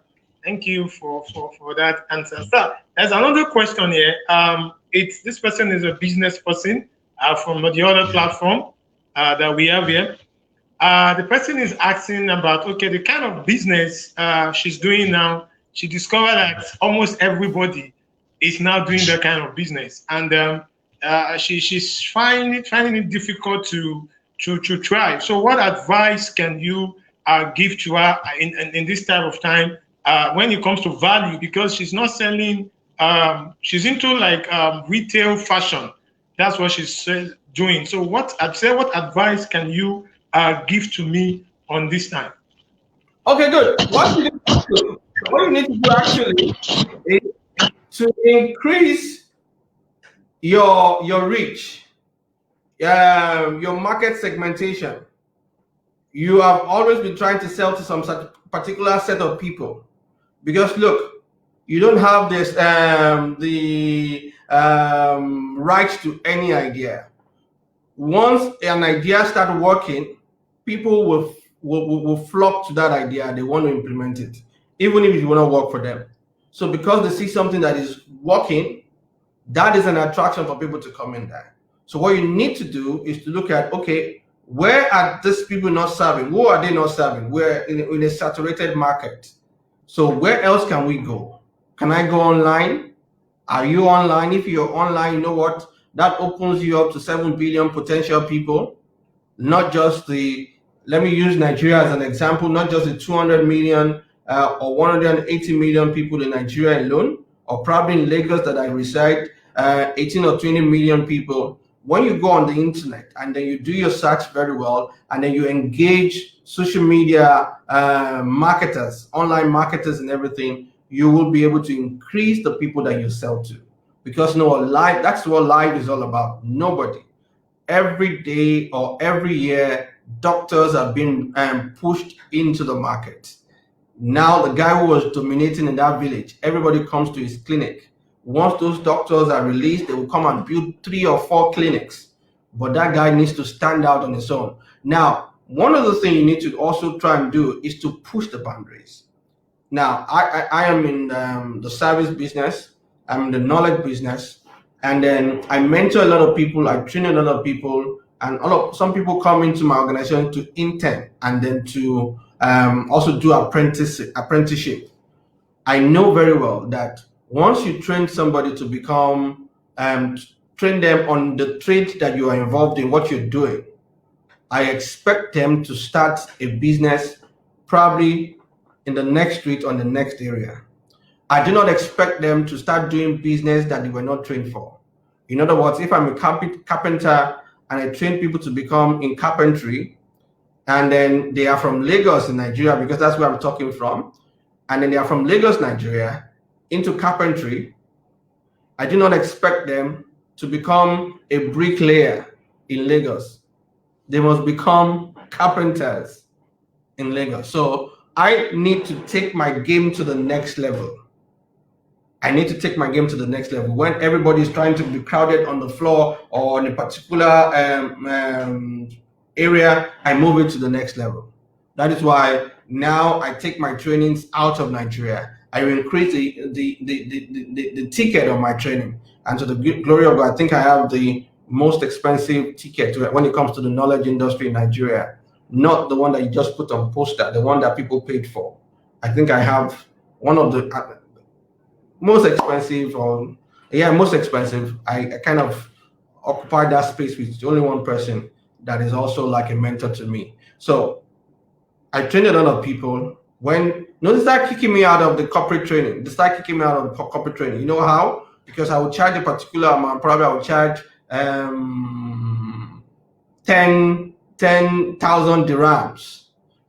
Thank you for that answer. Sir, there's another question here. This person is a business person from the other platform that we have here. The person is asking about, the kind of business she's doing now. She discovered that almost everybody is now doing that kind of business, and she's finding it difficult to try. So, what advice can you give to her in this type of time when it comes to value? Because she's not selling, she's into retail fashion. That's what she's doing. So, what advice can you give to me on this time? Okay, good. What you need to do actually is to increase your reach, your market segmentation. You have always been trying to sell to some particular set of people, because look, you don't have this rights to any idea. Once an idea starts working, people will flock to that idea. They want to implement it, even if it will not work for them. So because they see something that is working, that is an attraction for people to come in there. So what you need to do is to look at, okay, where are these people not serving? Who are they not serving? We're in a saturated market. So where else can we go? Can I go online? Are you online? If you're online, you know what? That opens you up to 7 billion potential people, not just let me use Nigeria as an example, not just the 200 million or 180 million people in Nigeria alone, or probably in Lagos that I reside, 18 or 20 million people. When you go on the internet and then you do your search very well, and then you engage social media marketers, online marketers and everything, you will be able to increase the people that you sell to. Because that's what life is all about. Nobody. Every day or every year, doctors have been pushed into the market. Now the guy who was dominating in that village, everybody comes to his clinic. Once those doctors are released, they will come and build 3 or 4 clinics. But that guy needs to stand out on his own. Now, one of the things you need to also try and do is to push the boundaries. Now, I am in the service business. I'm in the knowledge business. And then I mentor a lot of people. I train a lot of people. And some people come into my organization to intern and then to also do apprenticeship. I know very well that once you train somebody to become, train them on the trade that you are involved in, what you're doing, I expect them to start a business probably in the next street or the next area. I do not expect them to start doing business that they were not trained for. In other words, if I'm a carpenter and I train people to become in carpentry, and then they are from Lagos in Nigeria, because that's where I'm talking from, and then they are from Lagos, Nigeria, into carpentry, I do not expect them to become a bricklayer in Lagos. They must become carpenters in Lagos. So I need to take my game to the next level. I need to take my game to the next level. When everybody is trying to be crowded on the floor or in a particular area, I move it to the next level. That is why now I take my trainings out of Nigeria. I increase the ticket of my training. And to the glory of God, I think I have the most expensive ticket when it comes to the knowledge industry in Nigeria. Not the one that you just put on poster, the one that people paid for. I think I have one of the most expensive, most expensive. I kind of occupy that space with only one person that is also like a mentor to me. So I trained a lot of people. They start kicking me out of the corporate training. They start kicking me out of corporate training. You know how? Because I would charge a particular amount. Probably I would charge 10,000 dirhams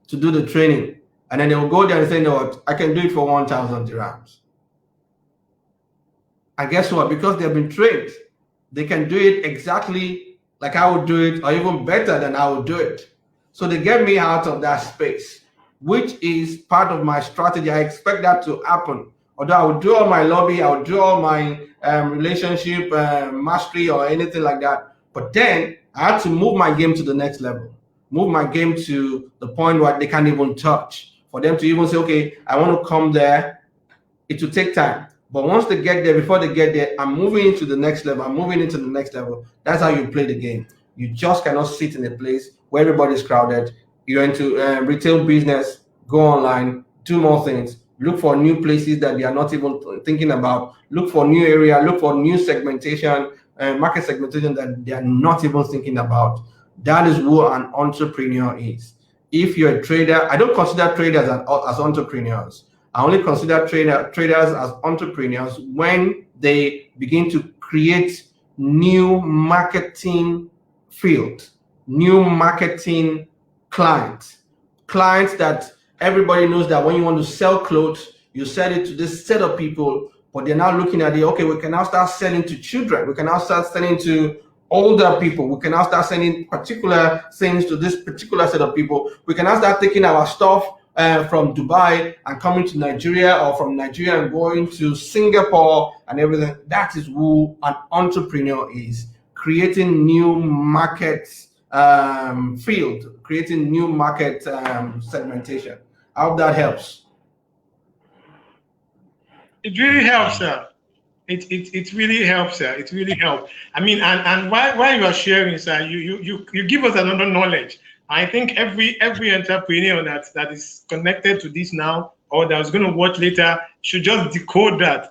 to do the training. And then they will go there and say, no, I can do it for 1,000 dirhams. And guess what? Because they've been trained, they can do it exactly like I would do it, or even better than I would do it. So they get me out of that space, which is part of my strategy. I expect that to happen. Although I would do all my lobby, I would do all my relationship mastery or anything like that. But then I had to move my game to the next level, move my game to the point where they can't even touch. For them to even say, okay, I want to come there, it will take time. But once they get there, before they get there, I'm moving into the next level. I'm moving into the next level. That's how you play the game. You just cannot sit in a place where everybody's crowded. You're into retail business, go online, do more things, look for new places that they are not even thinking about, look for new area, look for new segmentation, market segmentation that they are not even thinking about. That is who an entrepreneur is. If you're a trader, I don't consider traders as entrepreneurs. I only consider traders as entrepreneurs when they begin to create new marketing field, new marketing clients that everybody knows that when you want to sell clothes, you sell it to this set of people, but they're now looking at it, okay, we can now start selling to children. We can now start selling to older people. We can now start selling particular things to this particular set of people. We can now start taking our stuff from Dubai and coming to Nigeria, or from Nigeria and going to Singapore and everything. That is who an entrepreneur is, creating new markets field, creating new market segmentation. I hope that helps. It really helps, sir. It really helps, sir. It really helps. I mean, and while you are sharing, sir, you give us another knowledge. I think every entrepreneur that is connected to this now, or that's going to watch later, should just decode that.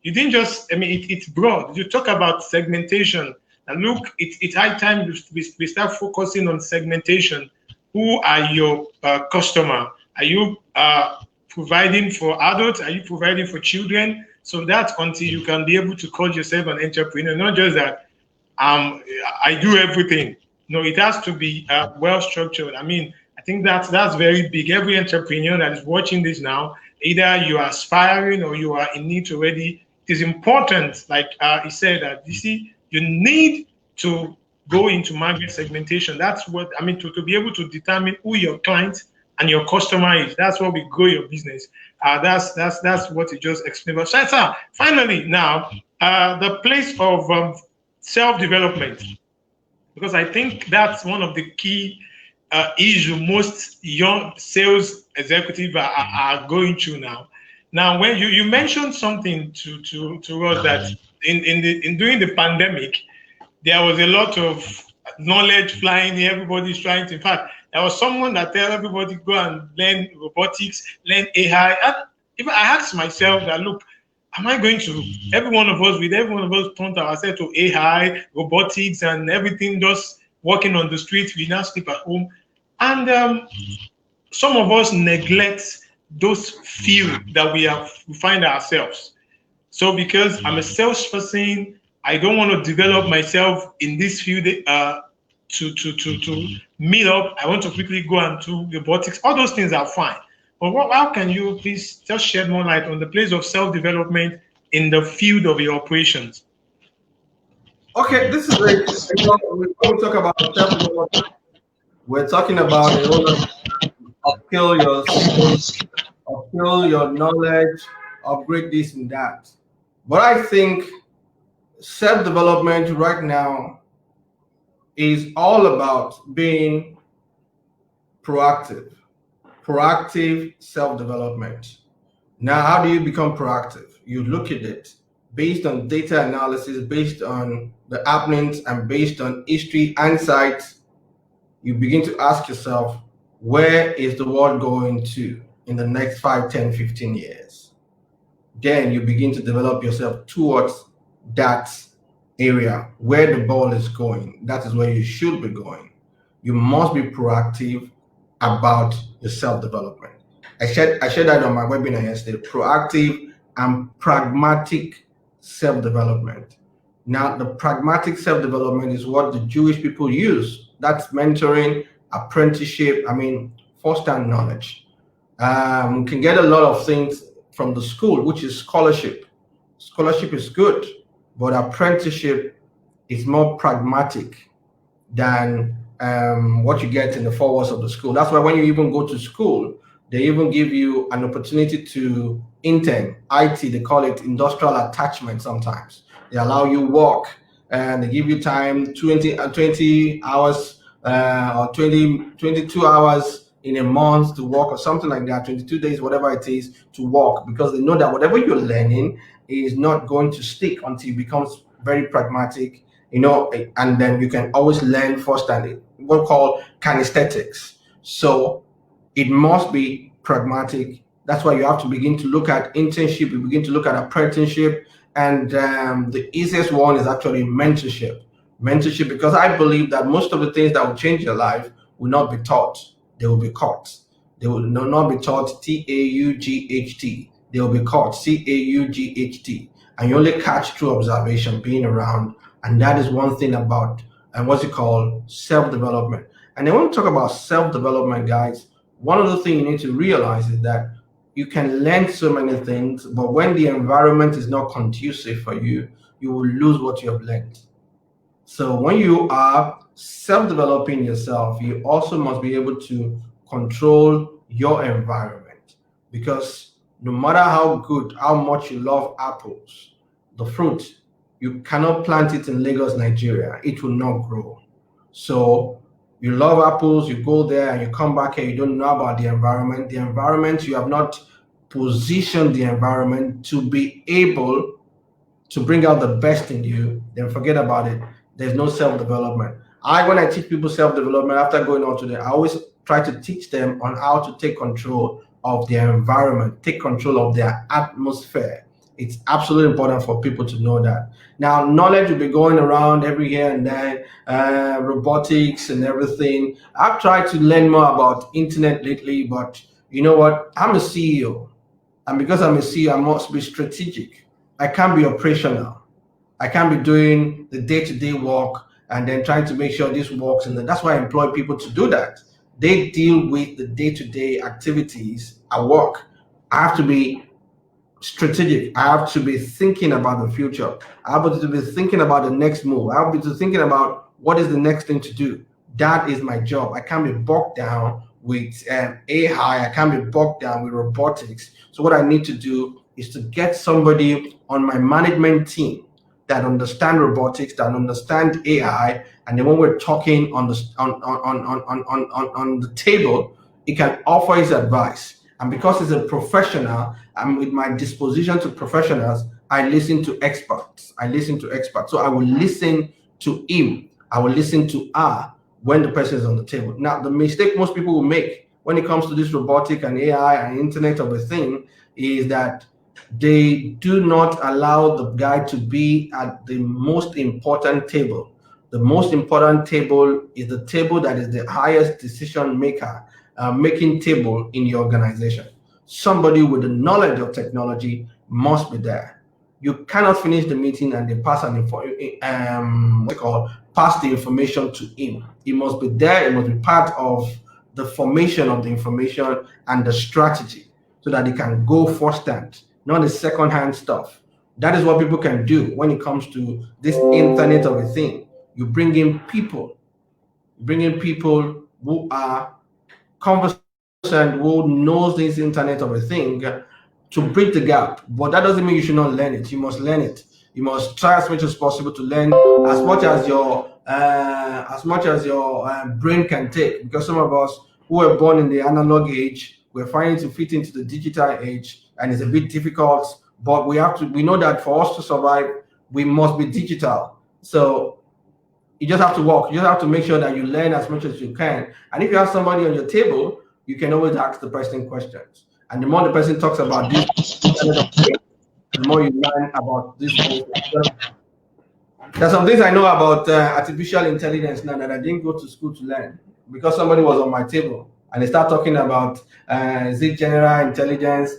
You didn't just, it's broad. You talk about segmentation, and look, it's high time we start focusing on segmentation. Who are your customer? Are you providing for adults? Are you providing for children? So that's until you can be able to call yourself an entrepreneur, not just that I do everything. No, it has to be well structured. I think that's very big. Every entrepreneur that is watching this now, either you are aspiring or you are in it already, it is important, like he said, that you need to go into market segmentation. That's what to be able to determine who your client and your customer is. That's what we grow your business. That's what you just explained. So, sir, finally, now the place of self-development, because I think that's one of the key issues most young sales executives are going through now. Now, when you mentioned something to us that during the pandemic, there was a lot of knowledge flying. Everybody's trying to. In fact, there was someone that tell everybody go and learn robotics, learn AI. if I ask myself that, look, am I going to, every one of us turn ourselves to AI, robotics, and everything just working on the street, we now sleep at home. And some of us neglect those few that we find ourselves. So because I'm a salesperson, I don't want to develop myself in this field to meet up. I want to quickly go and do robotics. All those things are fine. But how can you please just shed more light on the place of self-development in the field of your operations? Okay, this is very interesting. When we talk about self-development, we're talking about a whole lot of upskill your skills, upskill your knowledge, upgrade this and that. But I think self-development right now is all about being proactive, proactive self-development. Now, how do you become proactive? You look at it based on data analysis, based on the happenings, and based on history, insights. You begin to ask yourself, where is the world going to in the next 5, 10, 15 years? Then you begin to develop yourself towards that area where the ball is going. That is where you should be going. You must be proactive about your self-development. I shared that on my webinar yesterday, proactive and pragmatic self-development. Now, the pragmatic self-development is what the Jewish people use. That's mentoring, apprenticeship, first-hand knowledge. We can get a lot of things from the school, which is scholarship. Scholarship is good, but apprenticeship is more pragmatic than what you get in the 4 walls of the school. That's why when you even go to school, they even give you an opportunity to intern, IT, they call it industrial attachment sometimes. They allow you work and they give you time, 20 hours or 22 hours in a month to work or something like that, 22 days, whatever it is, to work, because they know that whatever you're learning is not going to stick until it becomes very pragmatic, and then you can always learn firsthand, what we call kinesthetics. So it must be pragmatic. That's why you have to begin to look at internship, you begin to look at apprenticeship, and the easiest one is actually mentorship. Mentorship, because I believe that most of the things that will change your life will not be taught, they will be caught. They will not be taught, T-A-U-G-H-T. They will be caught, C-A-U-G-H-T. And you only catch through observation, being around. And that is one thing about what's it called, self-development. And then when we talk about self-development, guys, one of the things you need to realize is that you can learn so many things, but when the environment is not conducive for you, you will lose what you have learned. So when you are self-developing yourself, you also must be able to control your environment, because no matter how much you love apples, the fruit, you cannot plant it in Lagos, Nigeria. It will not grow. So you love apples, you go there and you come back here, you don't know about the environment. The environment, you have not positioned the environment to be able to bring out the best in you, then forget about it. There's no self-development. When I teach people self-development, after going on to them, I always try to teach them on how to take control of their environment, take control of their atmosphere. It's absolutely important for people to know that. Now, knowledge will be going around every here and there, robotics and everything. I've tried to learn more about internet lately, but you know what? I'm a CEO. And because I'm a CEO, I must be strategic. I can't be operational. I can't be doing the day-to-day work and then trying to make sure this works. And that's why I employ people to do that. They deal with the day-to-day activities at work. I have to be strategic. I have to be thinking about the future. I have to be thinking about the next move. I have to be thinking about what is the next thing to do. That is my job. I can't be bogged down with AI. I can't be bogged down with robotics. So what I need to do is to get somebody on my management team that understand robotics, that understand AI, and then when we're talking on the table, it can offer his advice. And because he's a professional, and with my disposition to professionals, I listen to experts. So I will listen to him. I will listen to her when the person is on the table. Now, the mistake most people will make when it comes to this robotic and AI and Internet of a thing, is that they do not allow the guy to be at the most important table. The most important table is the table that is the highest decision maker, making table in the organization. Somebody with the knowledge of technology must be there. You cannot finish the meeting and they pass pass the information to him. He must be there. He must be part of the formation of the information and the strategy, so that he can go first hand, not the second hand stuff. That is what people can do when it comes to this internet of a thing. You bring in people who are conversant, who knows this internet of a thing, to bridge the gap. But that doesn't mean you should not learn it. You must learn it. You must try as much as possible to learn as much as your brain can take. Because some of us who were born in the analog age, we're finding to fit into the digital age, and it's a bit difficult. But we know that for us to survive, we must be digital. So you just have to work. You just have to make sure that you learn as much as you can. And if you have somebody on your table, you can always ask the person questions. And the more the person talks about this, the more you learn about this whole thing. There's some things I know about artificial intelligence now that I didn't go to school to learn, because somebody was on my table and they start talking about general intelligence,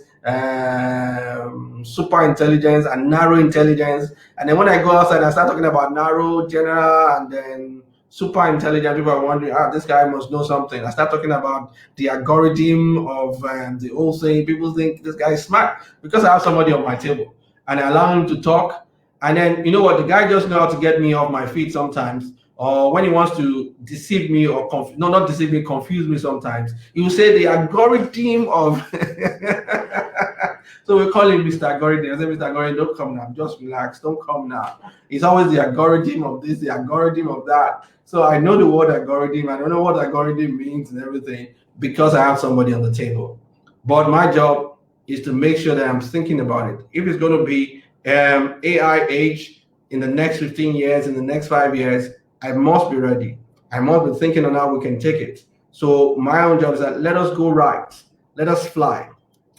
super intelligence, and narrow intelligence. And then when I go outside, I start talking about narrow, general, and then super intelligent. People are wondering, this guy must know something. I start talking about the algorithm of the whole thing. People think this guy is smart because I have somebody on my table and I allow him to talk. And then, you know what, the guy just knows how to get me off my feet sometimes. Or when he wants to deceive me or not deceive me, confuse me sometimes, he will say the algorithm of. So we call him Mr. Algorithm. I say, Mr. Algorithm, don't come now. Just relax. Don't come now. It's always the algorithm of this, the algorithm of that. So I know the word algorithm. I don't know what algorithm means and everything because I have somebody on the table. But my job is to make sure that I'm thinking about it. If it's going to be AI age in the next 15 years, in the next 5 years, I must be ready. I must be thinking on how we can take it. So my own job is that let us go right. Let us fly.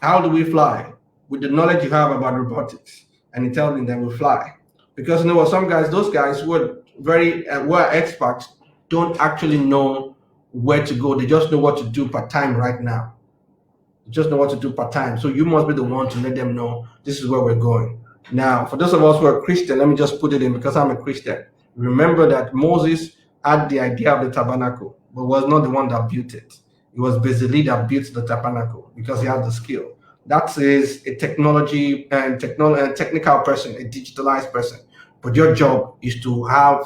How do we fly? With the knowledge you have about robotics and intelligence, then we fly. Because you know what, some guys, those guys who are very who are experts, don't actually know where to go. They just know what to do part time right now. They just know what to do part time. So you must be the one to let them know this is where we're going. Now, for those of us who are Christian, let me just put it in because I'm a Christian. Remember that Moses had the idea of the tabernacle, but was not the one that built it. It was Bezalel that built the tabernacle because he had the skill. That is a technology and technical person, a digitalized person. But your job is to have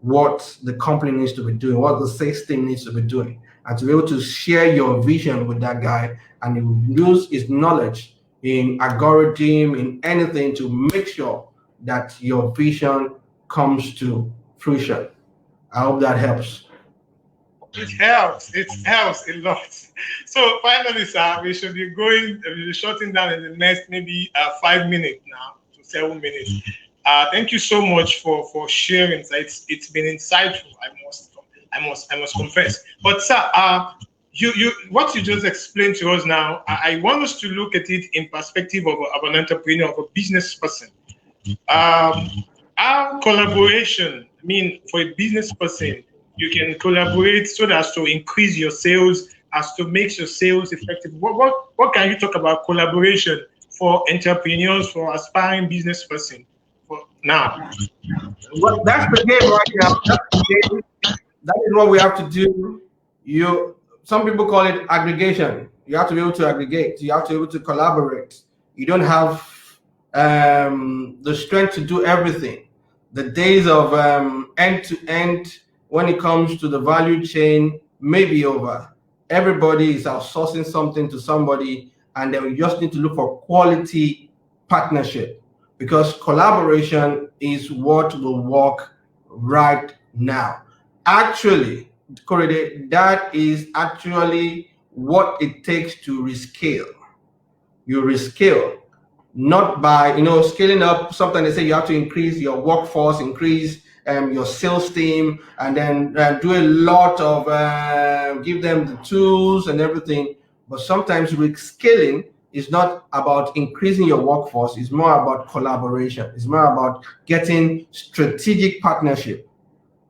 what the company needs to be doing, what the sales team needs to be doing, and to be able to share your vision with that guy and use his knowledge in algorithm, in anything to make sure that your vision comes to fruition. I hope that helps. It helps. It helps a lot. So finally, sir, we should be shutting down in the next maybe 5 minutes now to 7 minutes. Thank you so much for sharing. It's been insightful. I must confess. But sir, you what you just explained to us now, I want us to look at it in perspective of an entrepreneur, of a business person. Our collaboration, I mean, for a business person, you can collaborate so as to increase your sales, as to make your sales effective. What can you talk about collaboration for entrepreneurs, for aspiring business person for now? Well, that's the game right now. That's the game. That is what we have to do. Some people call it aggregation. You have to be able to aggregate. You have to be able to collaborate. You don't have the strength to do everything. The days of end to end when it comes to the value chain may be over. Everybody is outsourcing something to somebody, and then we just need to look for quality partnership, because collaboration is what will work right now. Actually, Korede, that is actually what it takes to rescale. You rescale, not by scaling up. Sometimes they say you have to increase your workforce, increase your sales team, and then do a lot of give them the tools and everything. But sometimes rescaling It's not about increasing your workforce. It's more about collaboration. It's more about getting strategic partnership.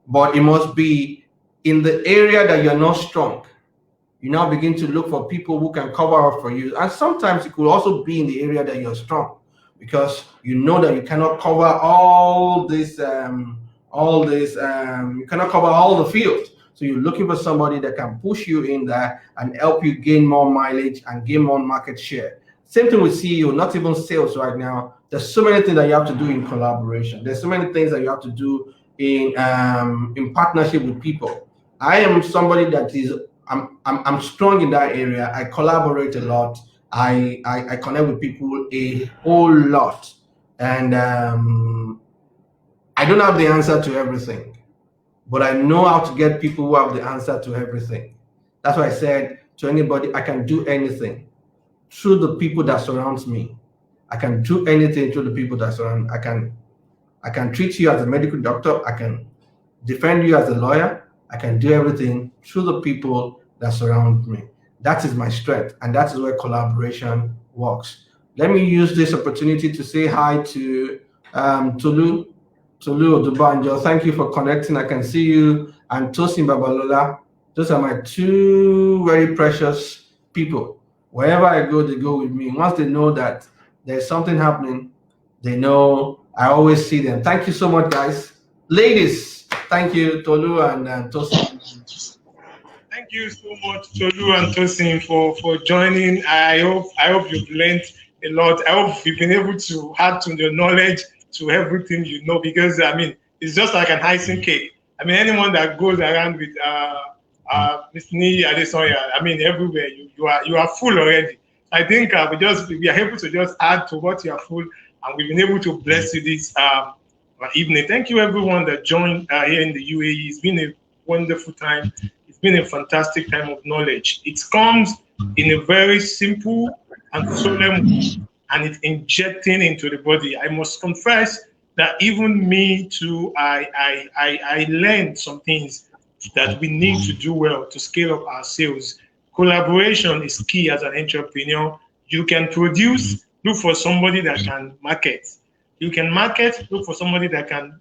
But it must be in the area that you're not strong. You now begin to look for people who can cover up for you. And sometimes it could also be in the area that you're strong, because you know that you cannot cover you cannot cover all the field. So you're looking for somebody that can push you in there and help you gain more mileage and gain more market share. Same thing with CEO, not even sales right now. There's so many things that you have to do in collaboration. There's so many things that you have to do in partnership with people. I am somebody that is I'm strong in that area. I collaborate a lot. I connect with people a whole lot, and I don't have the answer to everything, but I know how to get people who have the answer to everything. That's why I said to anybody, I can do anything through the people that surrounds me. I can do anything through the people that surround. I can treat you as a medical doctor. I can defend you as a lawyer. I can do everything through the people that surround me. That is my strength, and that is where collaboration works. Let me use this opportunity to say hi to Tolu Odubanjo. Thank you for connecting. I can see you, and Tosin Babalola. Those are my two very precious people. Wherever I go, they go with me. Once they know that there's something happening, they know I always see them. Thank you so much, guys. Ladies, thank you, Tolu and Tosin. Thank you so much, Tolu and Tosin, for joining. I hope you've learned a lot. I hope you've been able to add to your knowledge to everything you know, because I mean it's just like an icing cake. I mean, anyone that goes around with Miss Ni Adesoya, I mean everywhere you are full already. I think we are able to just add to what you are full, and we've been able to bless you this evening. Thank you everyone that joined here in the UAE. It's been a wonderful time. It's been a fantastic time of knowledge. It comes in a very simple and solemn way, and it's injecting into the body. I must confess that even me too, I learned some things that we need to do well to scale up our sales. Collaboration is key as an entrepreneur. You can produce, look for somebody that can market. You can market, look for somebody that can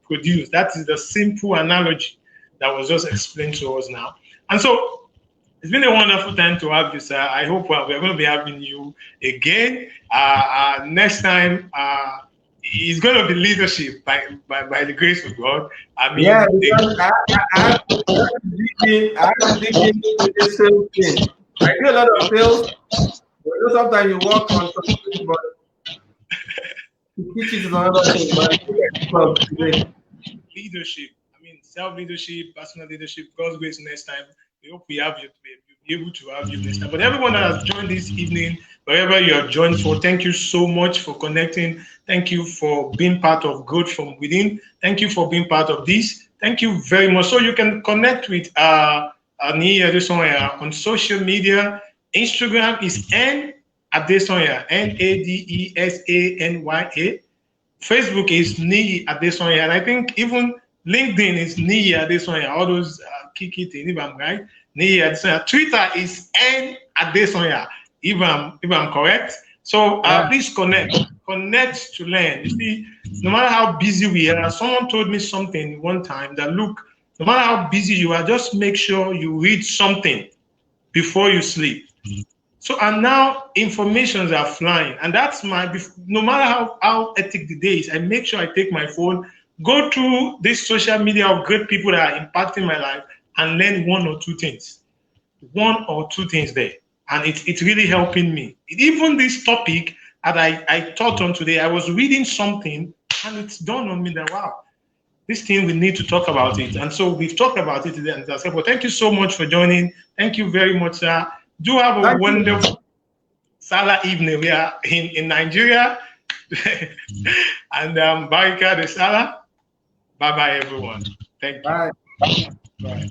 produce. That is the simple analogy that was just explained to us now. And so it's been a wonderful time to have you, sir. I hope we're going to be having you again. Next time, it's going to be leadership by the grace of God. I mean, yeah, because I have to dig into the sales thing. I do a lot of sales, but sometimes you work on something, but to teach it is another thing. But leadership, I mean, self-leadership, personal leadership, God's grace next time. We hope we have you to be able to have you next time. But everyone that has joined this evening, wherever you have joined for, thank you so much for connecting. Thank you for being part of Growth from Within. Thank you for being part of this. Thank you very much. So you can connect with Ni Adesonya on social media. Instagram is N Adesonya, Nadesanya. Facebook is Ni Adesonya, and I think even LinkedIn is Ni Adesonya. All those kick it in, if I'm right. Ni Adesonya. Twitter is N Adesonya, if I'm correct. So please connect to learn. You see, no matter how busy we are, someone told me something one time that look, no matter how busy you are, just make sure you read something before you sleep. So, and now informations are flying, and that's no matter how hectic the day is, I make sure I take my phone, go through this social media of great people that are impacting my life, and learn one or two things there. And it's really helping me. Even this topic that I taught on today, I was reading something, and it's dawned on me that, wow, this thing, we need to talk about it. And so we've talked about it today. And well, thank you so much for joining. Thank you very much, sir. Do have a wonderful Salah evening. We are in Nigeria. And Barika de Salah. Bye-bye, everyone. Thank you. Bye. Bye.